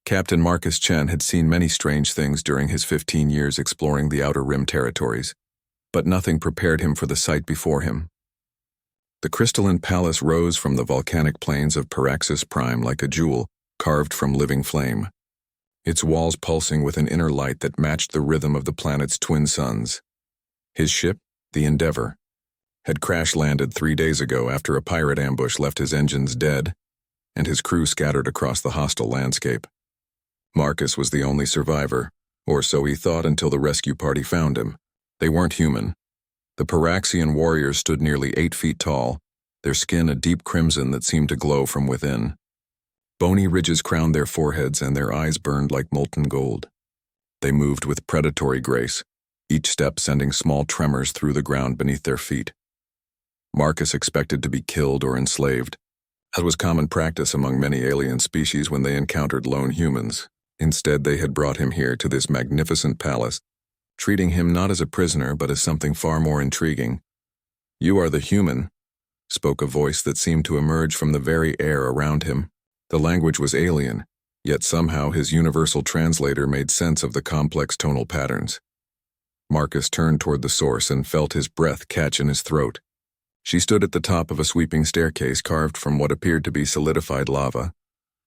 Captain Marcus Chen had seen many strange things during his 15 years exploring the Outer Rim territories, but nothing prepared him for the sight before him. The crystalline palace rose from the volcanic plains of Paraxis Prime like a jewel carved from living flame, its walls pulsing with an inner light that matched the rhythm of the planet's twin suns. His ship, the Endeavor, had crash-landed 3 days ago after a pirate ambush left his engines dead and his crew scattered across the hostile landscape. Marcus was the only survivor, or so he thought until the rescue party found him. They weren't human. The Paraxian warriors stood nearly 8 feet tall, their skin a deep crimson that seemed to glow from within. Bony ridges crowned their foreheads and their eyes burned like molten gold. They moved with predatory grace, each step sending small tremors through the ground beneath their feet. Marcus expected to be killed or enslaved, as was common practice among many alien species when they encountered lone humans. Instead, they had brought him here to this magnificent palace, treating him not as a prisoner but as something far more intriguing. "You are the human," spoke a voice that seemed to emerge from the very air around him. The language was alien, yet somehow his universal translator made sense of the complex tonal patterns. Marcus turned toward the source and felt his breath catch in his throat. She stood at the top of a sweeping staircase carved from what appeared to be solidified lava,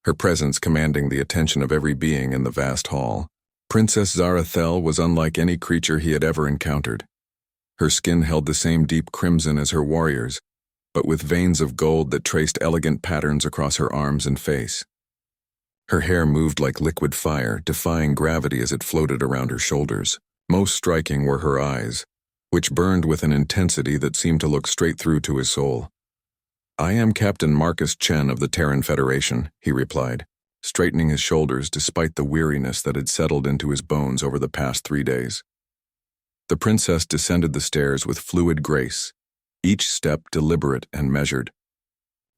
her presence commanding the attention of every being in the vast hall. Princess Zarathel was unlike any creature he had ever encountered. Her skin held the same deep crimson as her warriors, but with veins of gold that traced elegant patterns across her arms and face. Her hair moved like liquid fire, defying gravity as it floated around her shoulders. Most striking were her eyes, which burned with an intensity that seemed to look straight through to his soul. "I am Captain Marcus Chen of the Terran Federation," he replied, straightening his shoulders despite the weariness that had settled into his bones over the past 3 days. The princess descended the stairs with fluid grace, each step deliberate and measured.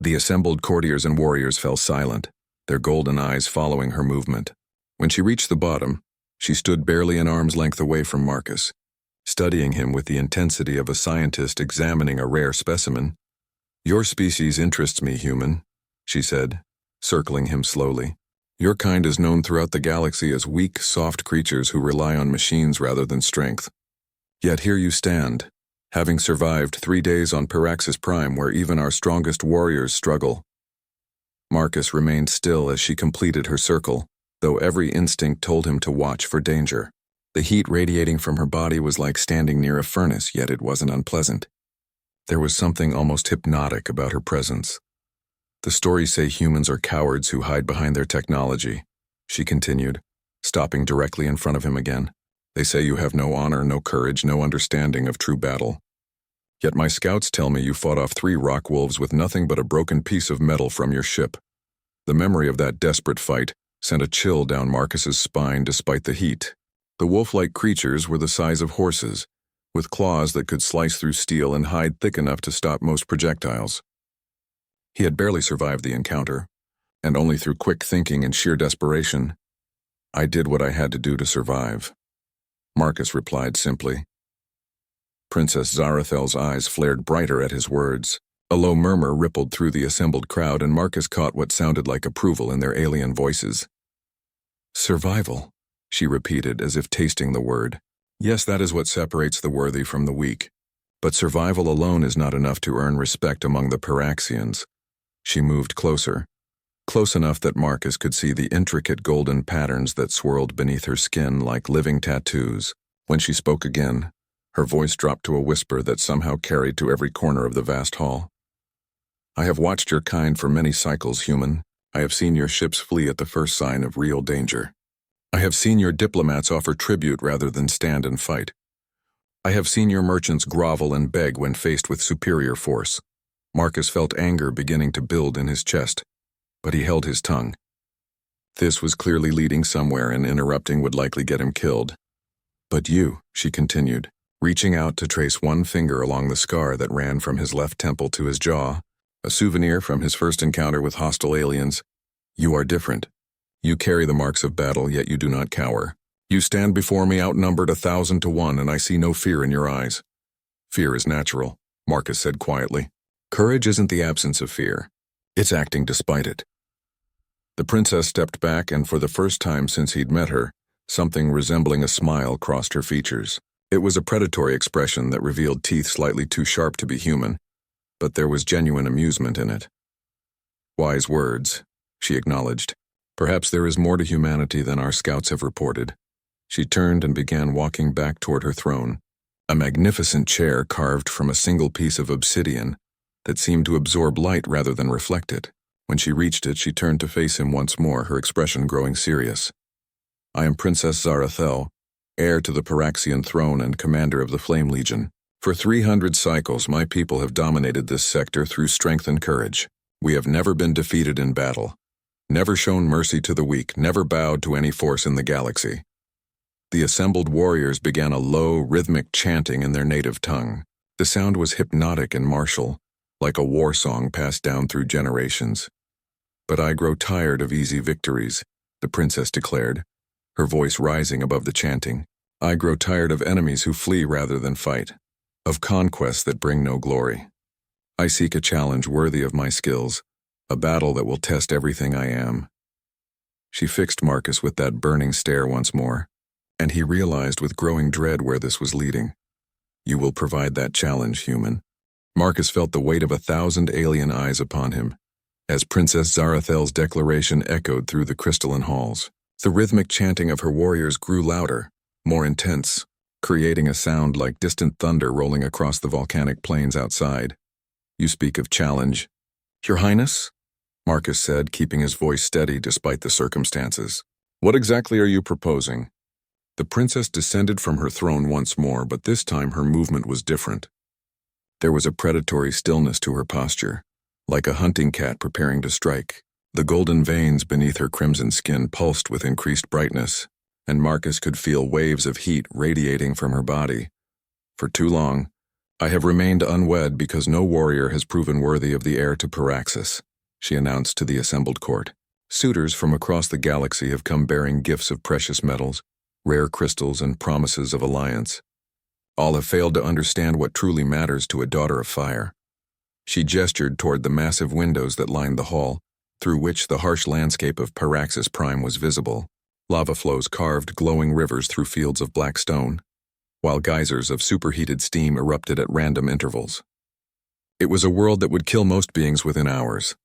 The assembled courtiers and warriors fell silent, their golden eyes following her movement. When she reached the bottom, she stood barely an arm's length away from Marcus, studying him with the intensity of a scientist examining a rare specimen. "Your species interests me, human," she said, circling him slowly. "Your kind is known throughout the galaxy as weak, soft creatures who rely on machines rather than strength. Yet here you stand, having survived 3 days on Paraxis Prime where even our strongest warriors struggle." Marcus remained still as she completed her circle, though every instinct told him to watch for danger. The heat radiating from her body was like standing near a furnace, yet it wasn't unpleasant. There was something almost hypnotic about her presence. "The stories say humans are cowards who hide behind their technology," she continued, stopping directly in front of him again. "They say you have no honor, no courage, no understanding of true battle. Yet my scouts tell me you fought off 3 rock wolves with nothing but a broken piece of metal from your ship." The memory of that desperate fight sent a chill down Marcus's spine despite the heat. The wolf-like creatures were the size of horses, with claws that could slice through steel and hide thick enough to stop most projectiles. He had barely survived the encounter, and only through quick thinking and sheer desperation. "I did what I had to do to survive," Marcus replied simply. Princess Zarathel's eyes flared brighter at his words. A low murmur rippled through the assembled crowd, and Marcus caught what sounded like approval in their alien voices. "Survival," she repeated as if tasting the word. "Yes, that is what separates the worthy from the weak. But survival alone is not enough to earn respect among the Paraxians." She moved closer, close enough that Marcus could see the intricate golden patterns that swirled beneath her skin like living tattoos. When she spoke again, her voice dropped to a whisper that somehow carried to every corner of the vast hall. "I have watched your kind for many cycles, human. I have seen your ships flee at the first sign of real danger. I have seen your diplomats offer tribute rather than stand and fight. I have seen your merchants grovel and beg when faced with superior force." Marcus felt anger beginning to build in his chest, but he held his tongue. This was clearly leading somewhere, and interrupting would likely get him killed. "But you," she continued, reaching out to trace one finger along the scar that ran from his left temple to his jaw, a souvenir from his first encounter with hostile aliens. "You are different. You carry the marks of battle, yet you do not cower. You stand before me outnumbered 1,000 to 1, and I see no fear in your eyes." "Fear is natural," Marcus said quietly. "Courage isn't the absence of fear. It's acting despite it." The princess stepped back, and for the first time since he'd met her, something resembling a smile crossed her features. It was a predatory expression that revealed teeth slightly too sharp to be human, but there was genuine amusement in it. "Wise words," she acknowledged. "Perhaps there is more to humanity than our scouts have reported." She turned and began walking back toward her throne, a magnificent chair carved from a single piece of obsidian that seemed to absorb light rather than reflect it. When she reached it, she turned to face him once more, her expression growing serious. "I am Princess Zarathel, heir to the Paraxian throne and commander of the Flame Legion. For 300 cycles, my people have dominated this sector through strength and courage. We have never been defeated in battle, never shown mercy to the weak, never bowed to any force in the galaxy." The assembled warriors began a low, rhythmic chanting in their native tongue. The sound was hypnotic and martial, like a war song passed down through generations. "But I grow tired of easy victories," the princess declared, her voice rising above the chanting. "I grow tired of enemies who flee rather than fight, of conquests that bring no glory. I seek a challenge worthy of my skills, a battle that will test everything I am." She fixed Marcus with that burning stare once more, and he realized with growing dread where this was leading. "You will provide that challenge, human." Marcus felt the weight of 1,000 alien eyes upon him, as Princess Zarathel's declaration echoed through the crystalline halls. The rhythmic chanting of her warriors grew louder, more intense, creating a sound like distant thunder rolling across the volcanic plains outside. "You speak of challenge." "Your Highness?" Marcus said, keeping his voice steady despite the circumstances. "What exactly are you proposing?" The princess descended from her throne once more, but this time her movement was different. There was a predatory stillness to her posture, like a hunting cat preparing to strike. The golden veins beneath her crimson skin pulsed with increased brightness, and Marcus could feel waves of heat radiating from her body. "For too long, I have remained unwed because no warrior has proven worthy of the heir to Paraxis," she announced to the assembled court. "Suitors from across the galaxy have come bearing gifts of precious metals, rare crystals, and promises of alliance. All have failed to understand what truly matters to a daughter of fire." She gestured toward the massive windows that lined the hall, through which the harsh landscape of Paraxis Prime was visible. Lava flows carved glowing rivers through fields of black stone, while geysers of superheated steam erupted at random intervals. "It was a world that would kill most beings within hours.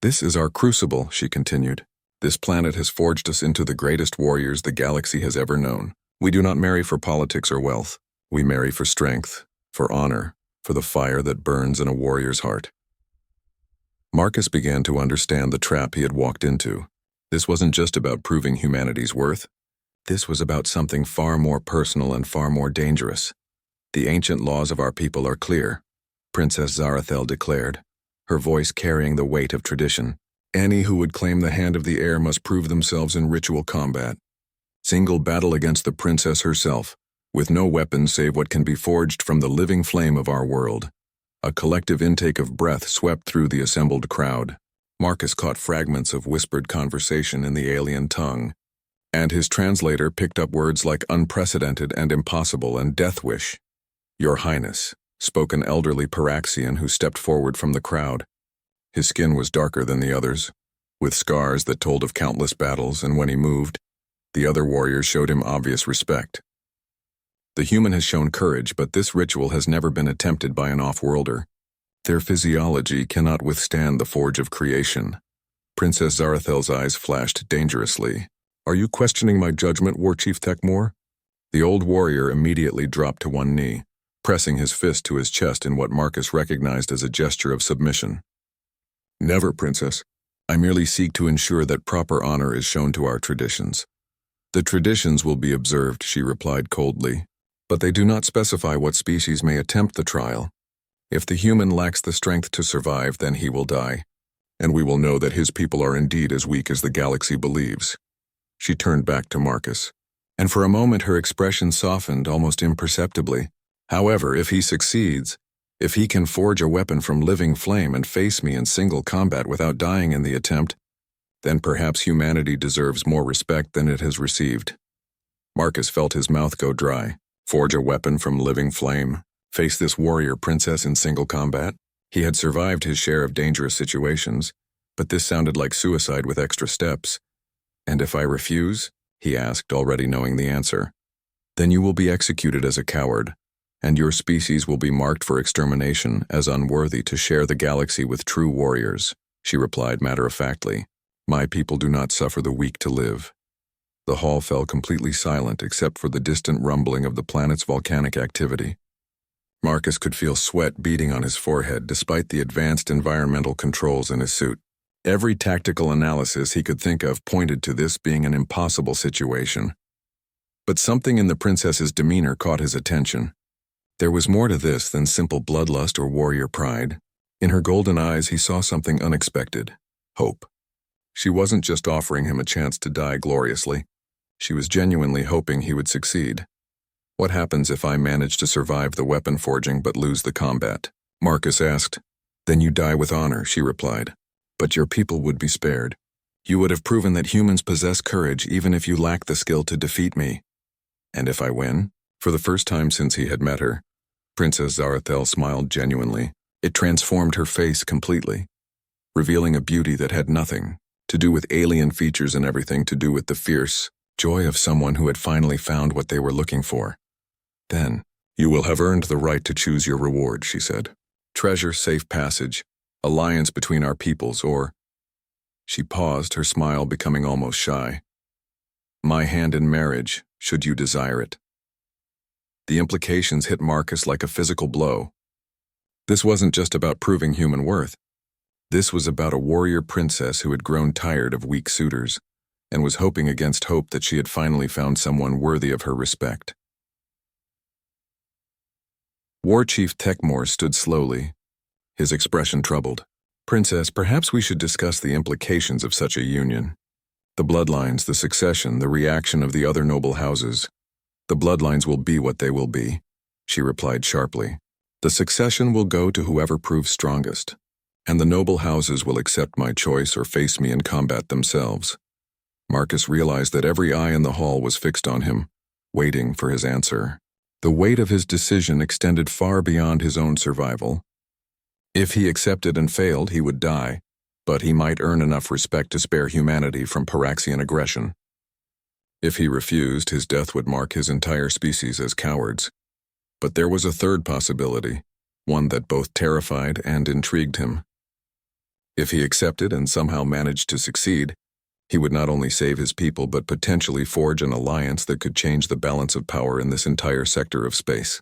This is our crucible," she continued. "This planet has forged us into the greatest warriors the galaxy has ever known. We do not marry for politics or wealth. We marry for strength, for honor, for the fire that burns in a warrior's heart." Marcus began to understand the trap he had walked into. This wasn't just about proving humanity's worth. This was about something far more personal and far more dangerous. "The ancient laws of our people are clear," Princess Zarathel declared, her voice carrying the weight of tradition. "Any who would claim the hand of the heir must prove themselves in ritual combat. Single battle against the princess herself, with no weapons save what can be forged from the living flame of our world." A collective intake of breath swept through the assembled crowd. Marcus caught fragments of whispered conversation in the alien tongue, and his translator picked up words like unprecedented and impossible and death wish. "Your Highness," spoke an elderly Paraxian who stepped forward from the crowd. His skin was darker than the others, with scars that told of countless battles, and when he moved, the other warriors showed him obvious respect. "The human has shown courage, but this ritual has never been attempted by an off-worlder. Their physiology cannot withstand the forge of creation." Princess Zarathel's eyes flashed dangerously. "Are you questioning my judgment, War Chief Tekmor?" The old warrior immediately dropped to one knee, pressing his fist to his chest in what Marcus recognized as a gesture of submission. "Never, Princess. I merely seek to ensure that proper honor is shown to our traditions." "The traditions will be observed," she replied coldly, "but they do not specify what species may attempt the trial. If the human lacks the strength to survive, then he will die, and we will know that his people are indeed as weak as the galaxy believes." She turned back to Marcus, and for a moment her expression softened almost imperceptibly. "However, if he succeeds, if he can forge a weapon from living flame and face me in single combat without dying in the attempt, then perhaps humanity deserves more respect than it has received." Marcus felt his mouth go dry. Forge a weapon from living flame? Face this warrior princess in single combat? He had survived his share of dangerous situations, But this sounded like suicide with extra steps. "And if I refuse?" he asked, already knowing the answer. "Then you will be executed as a coward, and your species will be marked for extermination as unworthy to share the galaxy with true warriors," she replied matter-of-factly. "My people do not suffer the weak to live." The hall fell completely silent except for the distant rumbling of the planet's volcanic activity. Marcus could feel sweat beading on his forehead despite the advanced environmental controls in his suit. Every tactical analysis he could think of pointed to this being an impossible situation. But something in the princess's demeanor caught his attention. There was more to this than simple bloodlust or warrior pride. In her golden eyes he saw something unexpected: hope. She wasn't just offering him a chance to die gloriously. She was genuinely hoping he would succeed. "What happens if I manage to survive the weapon forging but lose the combat?" Marcus asked. "Then you die with honor," she replied. "But your people would be spared. You would have proven that humans possess courage even if you lack the skill to defeat me." "And if I win?" For the first time since he had met her, Princess Zarathel smiled genuinely. It transformed her face completely, revealing a beauty that had nothing to do with alien features and everything to do with the fierce joy of someone who had finally found what they were looking for. "Then, you will have earned the right to choose your reward," she said. "Treasure, safe passage, alliance between our peoples, or—" She paused, her smile becoming almost shy. "My hand in marriage, should you desire it." The implications hit Marcus like a physical blow. This wasn't just about proving human worth. This was about a warrior princess who had grown tired of weak suitors, and was hoping against hope that she had finally found someone worthy of her respect. War Chief Techmore stood slowly, his expression troubled. "Princess, perhaps we should discuss the implications of such a union. The bloodlines, the succession, the reaction of the other noble houses. The bloodlines will be what they will be," she replied sharply. "The succession will go to whoever proves strongest, and the noble houses will accept my choice or face me in combat themselves." Marcus realized that every eye in the hall was fixed on him, waiting for his answer. The weight of his decision extended far beyond his own survival. If he accepted and failed, he would die, but he might earn enough respect to spare humanity from Paraxian aggression. If he refused, his death would mark his entire species as cowards. But there was a third possibility, one that both terrified and intrigued him. If he accepted and somehow managed to succeed, he would not only save his people but potentially forge an alliance that could change the balance of power in this entire sector of space.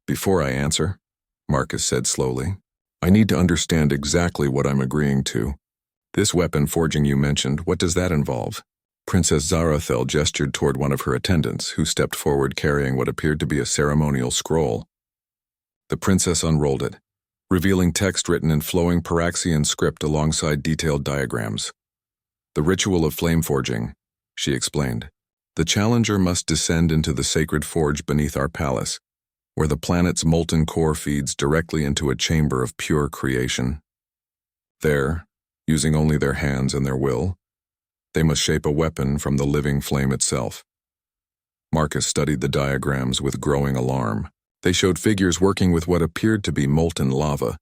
"Before I answer," Marcus said slowly, "I need to understand exactly what I'm agreeing to. This weapon forging you mentioned, what does that involve?" Princess Zarathel gestured toward one of her attendants, who stepped forward carrying what appeared to be a ceremonial scroll. The princess unrolled it, revealing text written in flowing Paraxian script alongside detailed diagrams. "The ritual of flame forging," she explained. "The challenger must descend into the sacred forge beneath our palace, where the planet's molten core feeds directly into a chamber of pure creation. There, using only their hands and their will, they must shape a weapon from the living flame itself." Marcus studied the diagrams with growing alarm. They showed figures working with what appeared to be molten lava,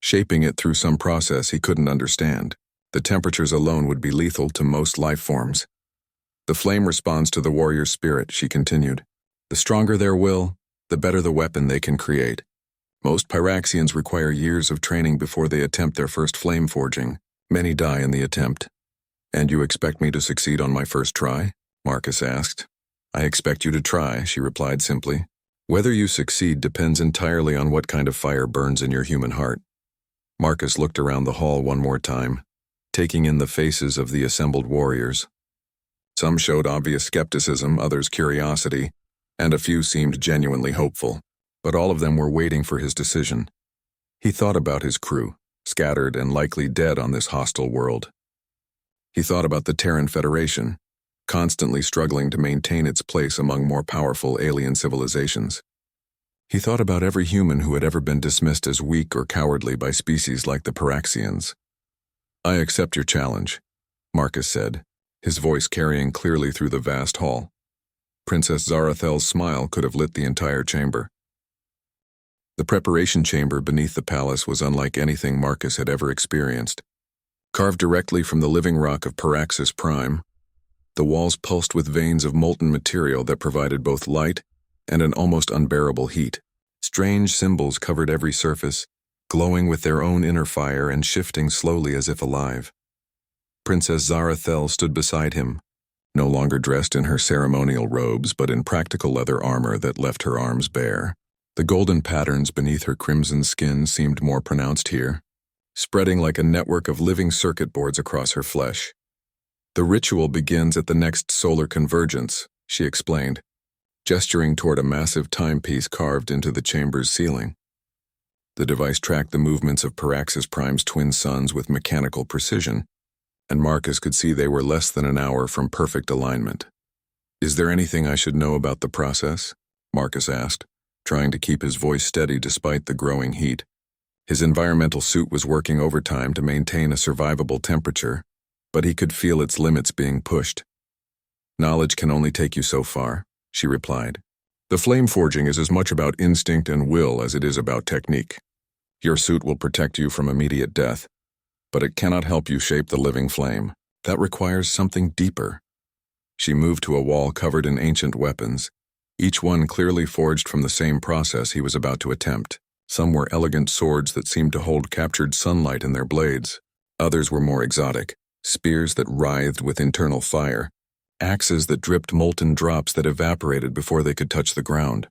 shaping it through some process he couldn't understand. The temperatures alone would be lethal to most life forms. "The flame responds to the warrior's spirit," she continued. "The stronger their will, the better the weapon they can create. Most Pyraxians require years of training before they attempt their first flame forging. Many die in the attempt." "And you expect me to succeed on my first try?" Marcus asked. "I expect you to try," she replied simply. "Whether you succeed depends entirely on what kind of fire burns in your human heart." Marcus looked around the hall one more time, taking in the faces of the assembled warriors. Some showed obvious skepticism, others curiosity, and a few seemed genuinely hopeful, but all of them were waiting for his decision. He thought about his crew, scattered and likely dead on this hostile world. He thought about the Terran Federation, constantly struggling to maintain its place among more powerful alien civilizations. He thought about every human who had ever been dismissed as weak or cowardly by species like the Paraxians. "I accept your challenge," Marcus said, his voice carrying clearly through the vast hall. Princess Zarathel's smile could have lit the entire chamber. The preparation chamber beneath the palace was unlike anything Marcus had ever experienced. Carved directly from the living rock of Paraxis Prime, the walls pulsed with veins of molten material that provided both light and an almost unbearable heat. Strange symbols covered every surface, glowing with their own inner fire and shifting slowly as if alive. Princess Zarathel stood beside him, no longer dressed in her ceremonial robes but in practical leather armor that left her arms bare. The golden patterns beneath her crimson skin seemed more pronounced here, spreading like a network of living circuit boards across her flesh. The ritual begins at the next solar convergence, she explained, gesturing toward a massive timepiece carved into the chamber's ceiling. The device tracked the movements of Paraxis Prime's twin suns with mechanical precision, and Marcus could see they were less than an hour from perfect alignment. "Is there anything I should know about the process?" Marcus asked, trying to keep his voice steady despite the growing heat. His environmental suit was working overtime to maintain a survivable temperature, but he could feel its limits being pushed. "Knowledge can only take you so far," she replied. "The flame forging is as much about instinct and will as it is about technique. Your suit will protect you from immediate death, but it cannot help you shape the living flame. That requires something deeper." She moved to a wall covered in ancient weapons, each one clearly forged from the same process he was about to attempt. Some were elegant swords that seemed to hold captured sunlight in their blades. Others were more exotic, spears that writhed with internal fire, axes that dripped molten drops that evaporated before they could touch the ground.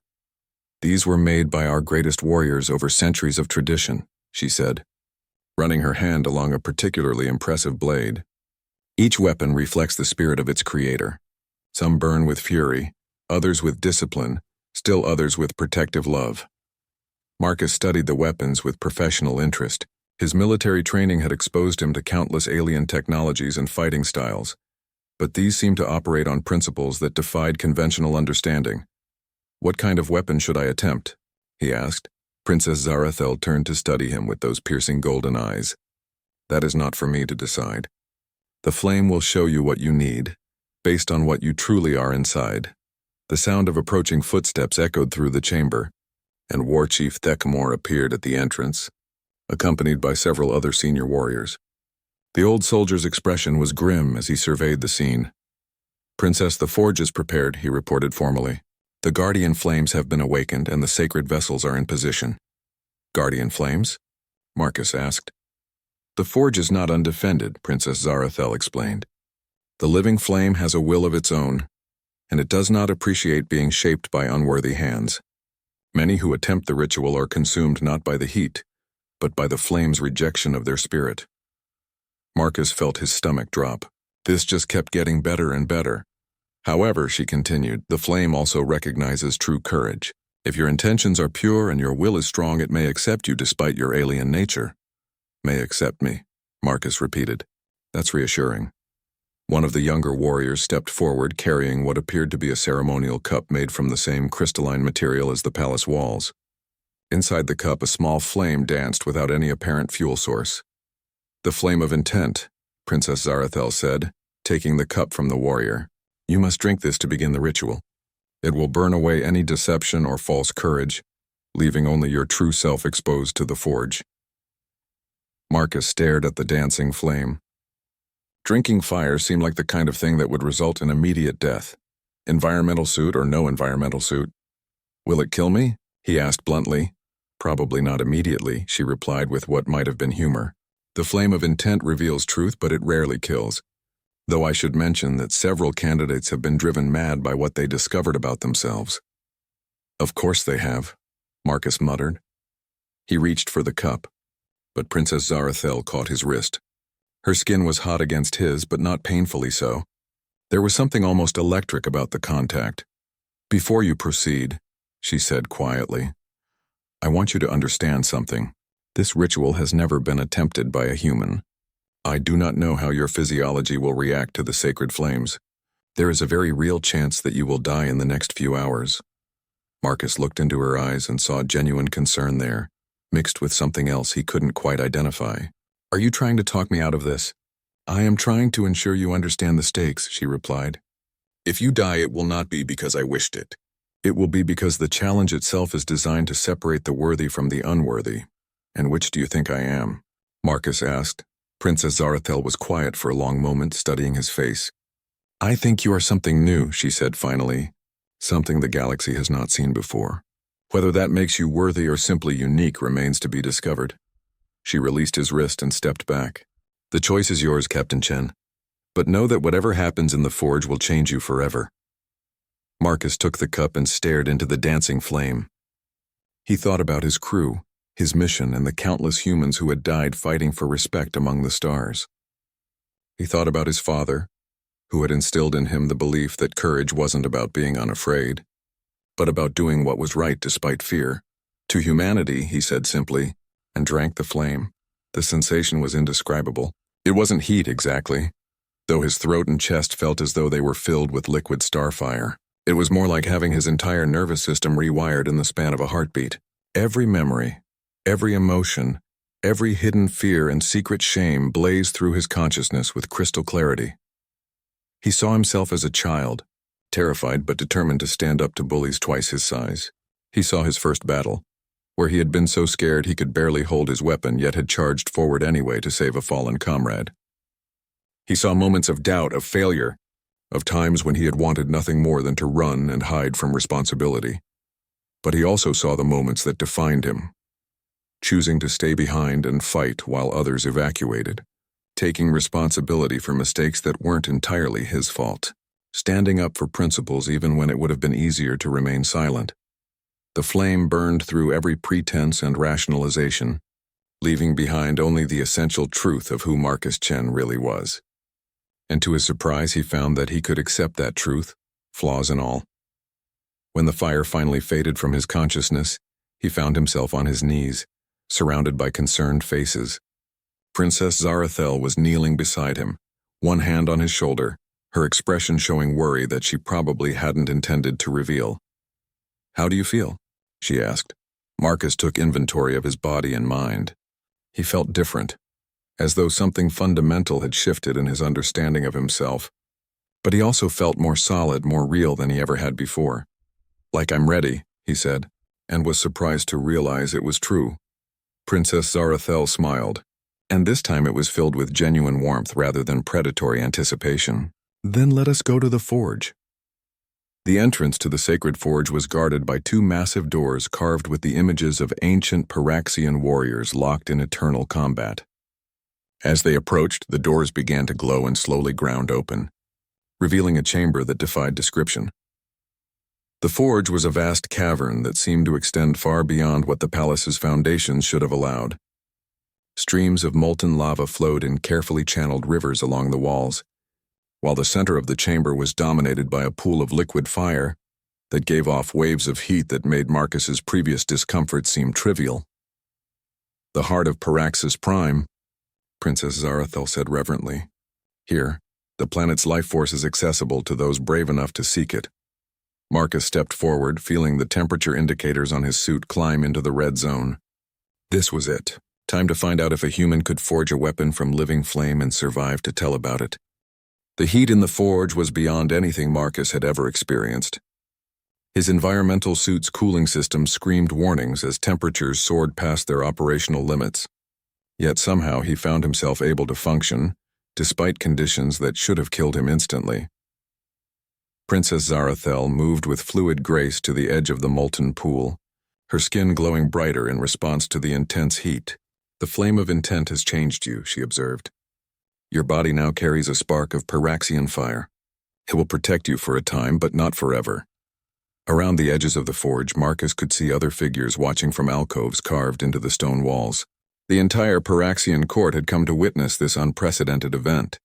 "These were made by our greatest warriors over centuries of tradition," she said, running her hand along a particularly impressive blade. "Each weapon reflects the spirit of its creator. Some burn with fury, others with discipline, still others with protective love." Marcus studied the weapons with professional interest. His military training had exposed him to countless alien technologies and fighting styles, but these seemed to operate on principles that defied conventional understanding. "What kind of weapon should I attempt?" he asked. Princess Zarathel turned to study him with those piercing golden eyes. "That is not for me to decide. The flame will show you what you need, based on what you truly are inside." The sound of approaching footsteps echoed through the chamber, and War Chief Thekmore appeared at the entrance, accompanied by several other senior warriors. The old soldier's expression was grim as he surveyed the scene. "Princess, the forge is prepared," he reported formally. "The guardian flames have been awakened and the sacred vessels are in position." "Guardian flames?" Marcus asked. "The forge is not undefended," Princess Zarathel explained. "The living flame has a will of its own, and it does not appreciate being shaped by unworthy hands. Many who attempt the ritual are consumed not by the heat, but by the flame's rejection of their spirit." Marcus felt his stomach drop. This just kept getting better and better. "However," she continued, "the flame also recognizes true courage. If your intentions are pure and your will is strong, it may accept you despite your alien nature." "May accept me," Marcus repeated. "That's reassuring." One of the younger warriors stepped forward carrying what appeared to be a ceremonial cup made from the same crystalline material as the palace walls. Inside the cup, a small flame danced without any apparent fuel source. "The flame of intent," Princess Zarathel said, taking the cup from the warrior. "You must drink this to begin the ritual. It will burn away any deception or false courage, leaving only your true self exposed to the forge." Marcus stared at the dancing flame. Drinking fire seemed like the kind of thing that would result in immediate death. Environmental suit or no environmental suit. "Will it kill me?" he asked bluntly. "Probably not immediately," she replied with what might have been humor. "The flame of intent reveals truth, but it rarely kills. Though I should mention that several candidates have been driven mad by what they discovered about themselves." "Of course they have," Marcus muttered. He reached for the cup, but Princess Zarathel caught his wrist. Her skin was hot against his, but not painfully so. There was something almost electric about the contact. "Before you proceed," she said quietly, "I want you to understand something. This ritual has never been attempted by a human. I do not know how your physiology will react to the sacred flames. There is a very real chance that you will die in the next few hours." Marcus looked into her eyes and saw genuine concern there, mixed with something else he couldn't quite identify. "Are you trying to talk me out of this?" "I am trying to ensure you understand the stakes," she replied. "If you die, it will not be because I wished it. It will be because the challenge itself is designed to separate the worthy from the unworthy." "And which do you think I am?" Marcus asked, Princess Zarathel was quiet for a long moment, studying his face. "I think you are something new," she said finally. "Something the galaxy has not seen before. Whether that makes you worthy or simply unique remains to be discovered." She released his wrist and stepped back. "The choice is yours, Captain Chen. But know that whatever happens in the forge will change you forever." Marcus took the cup and stared into the dancing flame. He thought about his crew, his mission, and the countless humans who had died fighting for respect among the stars. He thought about his father, who had instilled in him the belief that courage wasn't about being unafraid, but about doing what was right despite fear. "To humanity," he said simply, and drank the flame. The sensation was indescribable. It wasn't heat exactly, though his throat and chest felt as though they were filled with liquid starfire. It was more like having his entire nervous system rewired in the span of a heartbeat. Every memory, every emotion, every hidden fear and secret shame blazed through his consciousness with crystal clarity. He saw himself as a child, terrified but determined to stand up to bullies twice his size. He saw his first battle, where he had been so scared he could barely hold his weapon yet had charged forward anyway to save a fallen comrade. He saw moments of doubt, of failure, of times when he had wanted nothing more than to run and hide from responsibility. But he also saw the moments that defined him, choosing to stay behind and fight while others evacuated, taking responsibility for mistakes that weren't entirely his fault, standing up for principles even when it would have been easier to remain silent. The flame burned through every pretense and rationalization, leaving behind only the essential truth of who Marcus Chen really was. And to his surprise, he found that he could accept that truth, flaws and all. When the fire finally faded from his consciousness, he found himself on his knees, surrounded by concerned faces. Princess Zarathel was kneeling beside him, one hand on his shoulder, her expression showing worry that she probably hadn't intended to reveal. "How do you feel?" she asked. Marcus took inventory of his body and mind. He felt different, as though something fundamental had shifted in his understanding of himself. But he also felt more solid, more real than he ever had before. "Like I'm ready," he said, and was surprised to realize it was true. Princess Zarathel smiled, and this time it was filled with genuine warmth rather than predatory anticipation. "Then let us go to the forge." The entrance to the sacred forge was guarded by two massive doors carved with the images of ancient Paraxian warriors locked in eternal combat. As they approached, the doors began to glow and slowly ground open, revealing a chamber that defied description. The forge was a vast cavern that seemed to extend far beyond what the palace's foundations should have allowed. Streams of molten lava flowed in carefully channeled rivers along the walls, while the center of the chamber was dominated by a pool of liquid fire that gave off waves of heat that made Marcus's previous discomfort seem trivial. "The heart of Paraxis Prime," Princess Zarathel said reverently. "Here, the planet's life force is accessible to those brave enough to seek it." Marcus stepped forward, feeling the temperature indicators on his suit climb into the red zone. This was it. Time to find out if a human could forge a weapon from living flame and survive to tell about it. The heat in the forge was beyond anything Marcus had ever experienced. His environmental suit's cooling system screamed warnings as temperatures soared past their operational limits. Yet somehow he found himself able to function, despite conditions that should have killed him instantly. Princess Zarathel moved with fluid grace to the edge of the molten pool, her skin glowing brighter in response to the intense heat. "The flame of intent has changed you," she observed. "Your body now carries a spark of Paraxian fire. It will protect you for a time, but not forever." Around the edges of the forge, Marcus could see other figures watching from alcoves carved into the stone walls. The entire Paraxian court had come to witness this unprecedented event.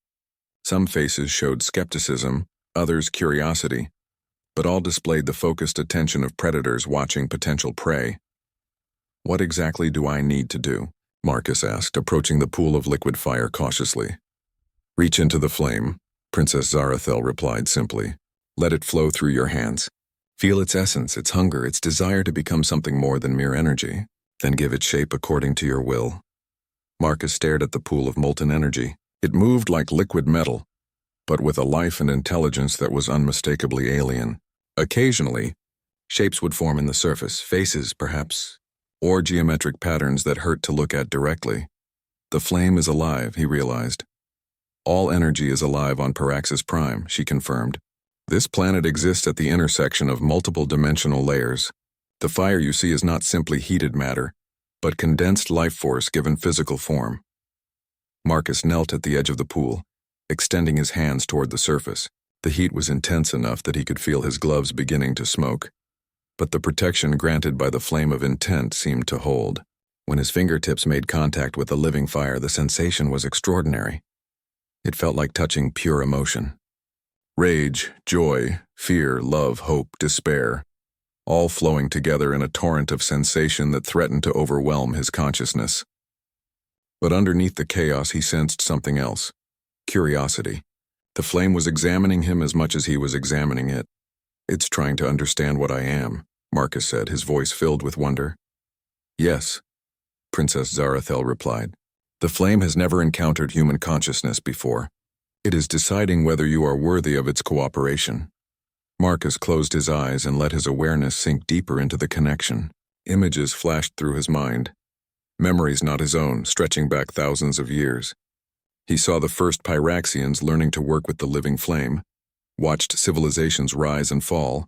Some faces showed skepticism, others curiosity, but all displayed the focused attention of predators watching potential prey. "What exactly do I need to do?" Marcus asked, approaching the pool of liquid fire cautiously. "Reach into the flame," Princess Zarathel replied simply. "Let it flow through your hands. Feel its essence, its hunger, its desire to become something more than mere energy. Then give it shape according to your will." Marcus stared at the pool of molten energy. It moved like liquid metal, but with a life and intelligence that was unmistakably alien. Occasionally, shapes would form in the surface, faces, perhaps, or geometric patterns that hurt to look at directly. The flame is alive, he realized. All energy is alive on Paraxis Prime, she confirmed. This planet exists at the intersection of multiple dimensional layers. The fire you see is not simply heated matter, but condensed life force given physical form. Marcus knelt at the edge of the pool, extending his hands toward the surface. The heat was intense enough that he could feel his gloves beginning to smoke, but the protection granted by the flame of intent seemed to hold. When his fingertips made contact with the living fire, the sensation was extraordinary. It felt like touching pure emotion. Rage, joy, fear, love, hope, despair, all flowing together in a torrent of sensation that threatened to overwhelm his consciousness. But underneath the chaos he sensed something else: curiosity. The flame was examining him as much as he was examining it. "It's trying to understand what I am," Marcus said, his voice filled with wonder. "Yes," Princess Zarathel replied. "The flame has never encountered human consciousness before. It is deciding whether you are worthy of its cooperation." Marcus closed his eyes and let his awareness sink deeper into the connection. Images flashed through his mind. Memories not his own, stretching back thousands of years. He saw the first Pyraxians learning to work with the living flame, watched civilizations rise and fall,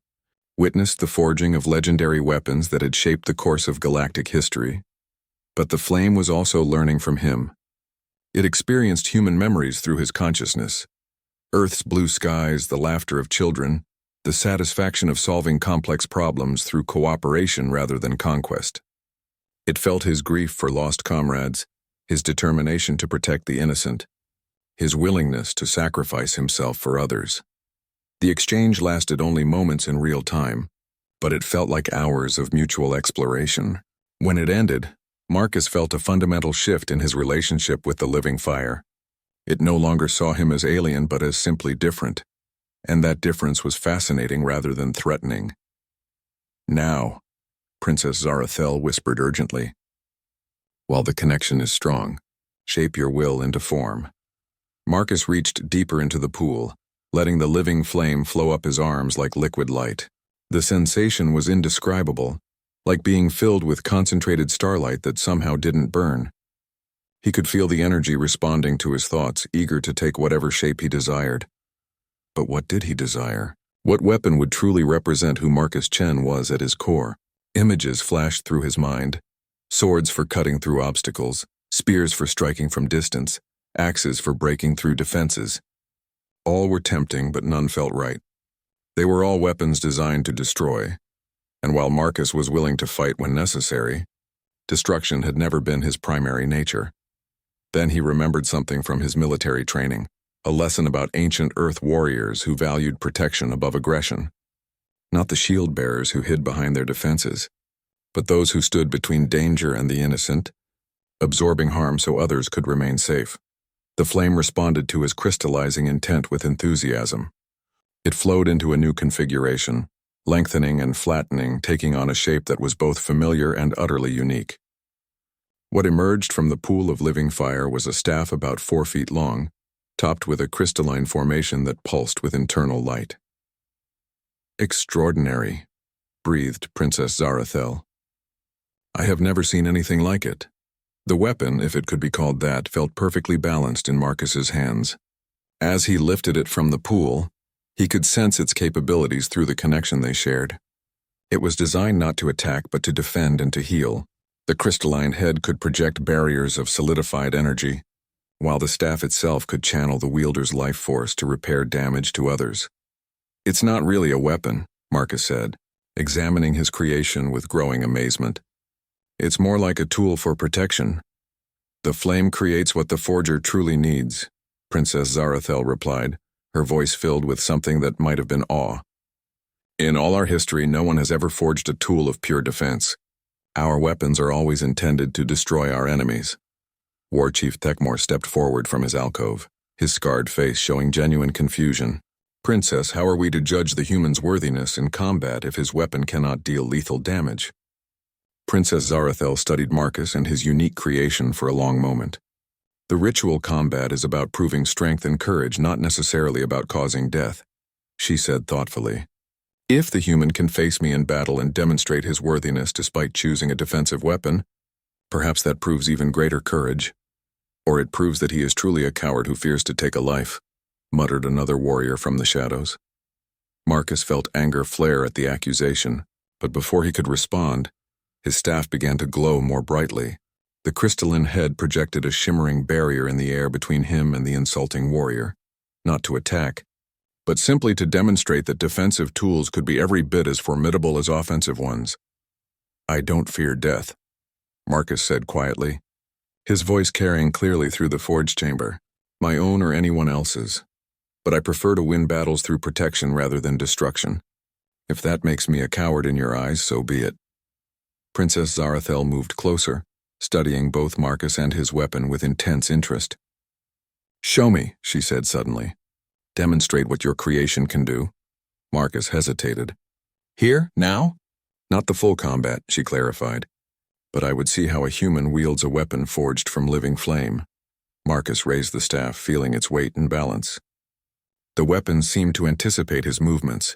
witnessed the forging of legendary weapons that had shaped the course of galactic history. But the flame was also learning from him. It experienced human memories through his consciousness. Earth's blue skies, the laughter of children, the satisfaction of solving complex problems through cooperation rather than conquest. It felt his grief for lost comrades, his determination to protect the innocent, his willingness to sacrifice himself for others. The exchange lasted only moments in real time, but it felt like hours of mutual exploration. When it ended, Marcus felt a fundamental shift in his relationship with the living fire. It no longer saw him as alien but as simply different, and that difference was fascinating rather than threatening. "Now," Princess Zarathel whispered urgently. "While the connection is strong, shape your will into form." Marcus reached deeper into the pool, letting the living flame flow up his arms like liquid light. The sensation was indescribable, like being filled with concentrated starlight that somehow didn't burn. He could feel the energy responding to his thoughts, eager to take whatever shape he desired. But what did he desire? What weapon would truly represent who Marcus Chen was at his core? Images flashed through his mind: swords for cutting through obstacles, spears for striking from distance, axes for breaking through defenses. All were tempting, but none felt right. They were all weapons designed to destroy, and while Marcus was willing to fight when necessary, destruction had never been his primary nature. Then he remembered something from his military training, a lesson about ancient Earth warriors who valued protection above aggression. Not the shield-bearers who hid behind their defenses, but those who stood between danger and the innocent, absorbing harm so others could remain safe. The flame responded to his crystallizing intent with enthusiasm. It flowed into a new configuration, lengthening and flattening, taking on a shape that was both familiar and utterly unique. What emerged from the pool of living fire was a staff about 4 feet long, topped with a crystalline formation that pulsed with internal light. "Extraordinary," breathed Princess Zarathel. "I have never seen anything like it." The weapon, if it could be called that, felt perfectly balanced in Marcus's hands. As he lifted it from the pool, he could sense its capabilities through the connection they shared. It was designed not to attack but to defend and to heal. The crystalline head could project barriers of solidified energy, while the staff itself could channel the wielder's life force to repair damage to others. "It's not really a weapon," Marcus said, examining his creation with growing amazement. "It's more like a tool for protection. The flame creates what the forger truly needs," Princess Zarathel replied, her voice filled with something that might have been awe. "In all our history, no one has ever forged a tool of pure defense. Our weapons are always intended to destroy our enemies." War Chief Techmore stepped forward from his alcove, his scarred face showing genuine confusion. "Princess, how are we to judge the human's worthiness in combat if his weapon cannot deal lethal damage?" Princess Zarathel studied Marcus and his unique creation for a long moment. "The ritual combat is about proving strength and courage, not necessarily about causing death," she said thoughtfully. "If the human can face me in battle and demonstrate his worthiness despite choosing a defensive weapon, perhaps that proves even greater courage. Or it proves that he is truly a coward who fears to take a life, muttered another warrior from the shadows. Marcus felt anger flare at the accusation, but before he could respond, his staff began to glow more brightly. The crystalline head projected a shimmering barrier in the air between him and the insulting warrior, not to attack, but simply to demonstrate that defensive tools could be every bit as formidable as offensive ones. "I don't fear death," Marcus said quietly, his voice carrying clearly through the forge chamber, "my own or anyone else's. But I prefer to win battles through protection rather than destruction. If that makes me a coward in your eyes, so be it." Princess Zarathel moved closer, studying both Marcus and his weapon with intense interest. "Show me," she said suddenly. "Demonstrate what your creation can do." Marcus hesitated. "Here? Now?" "Not the full combat," she clarified. "But I would see how a human wields a weapon forged from living flame." Marcus raised the staff, feeling its weight and balance. The weapon seemed to anticipate his movements,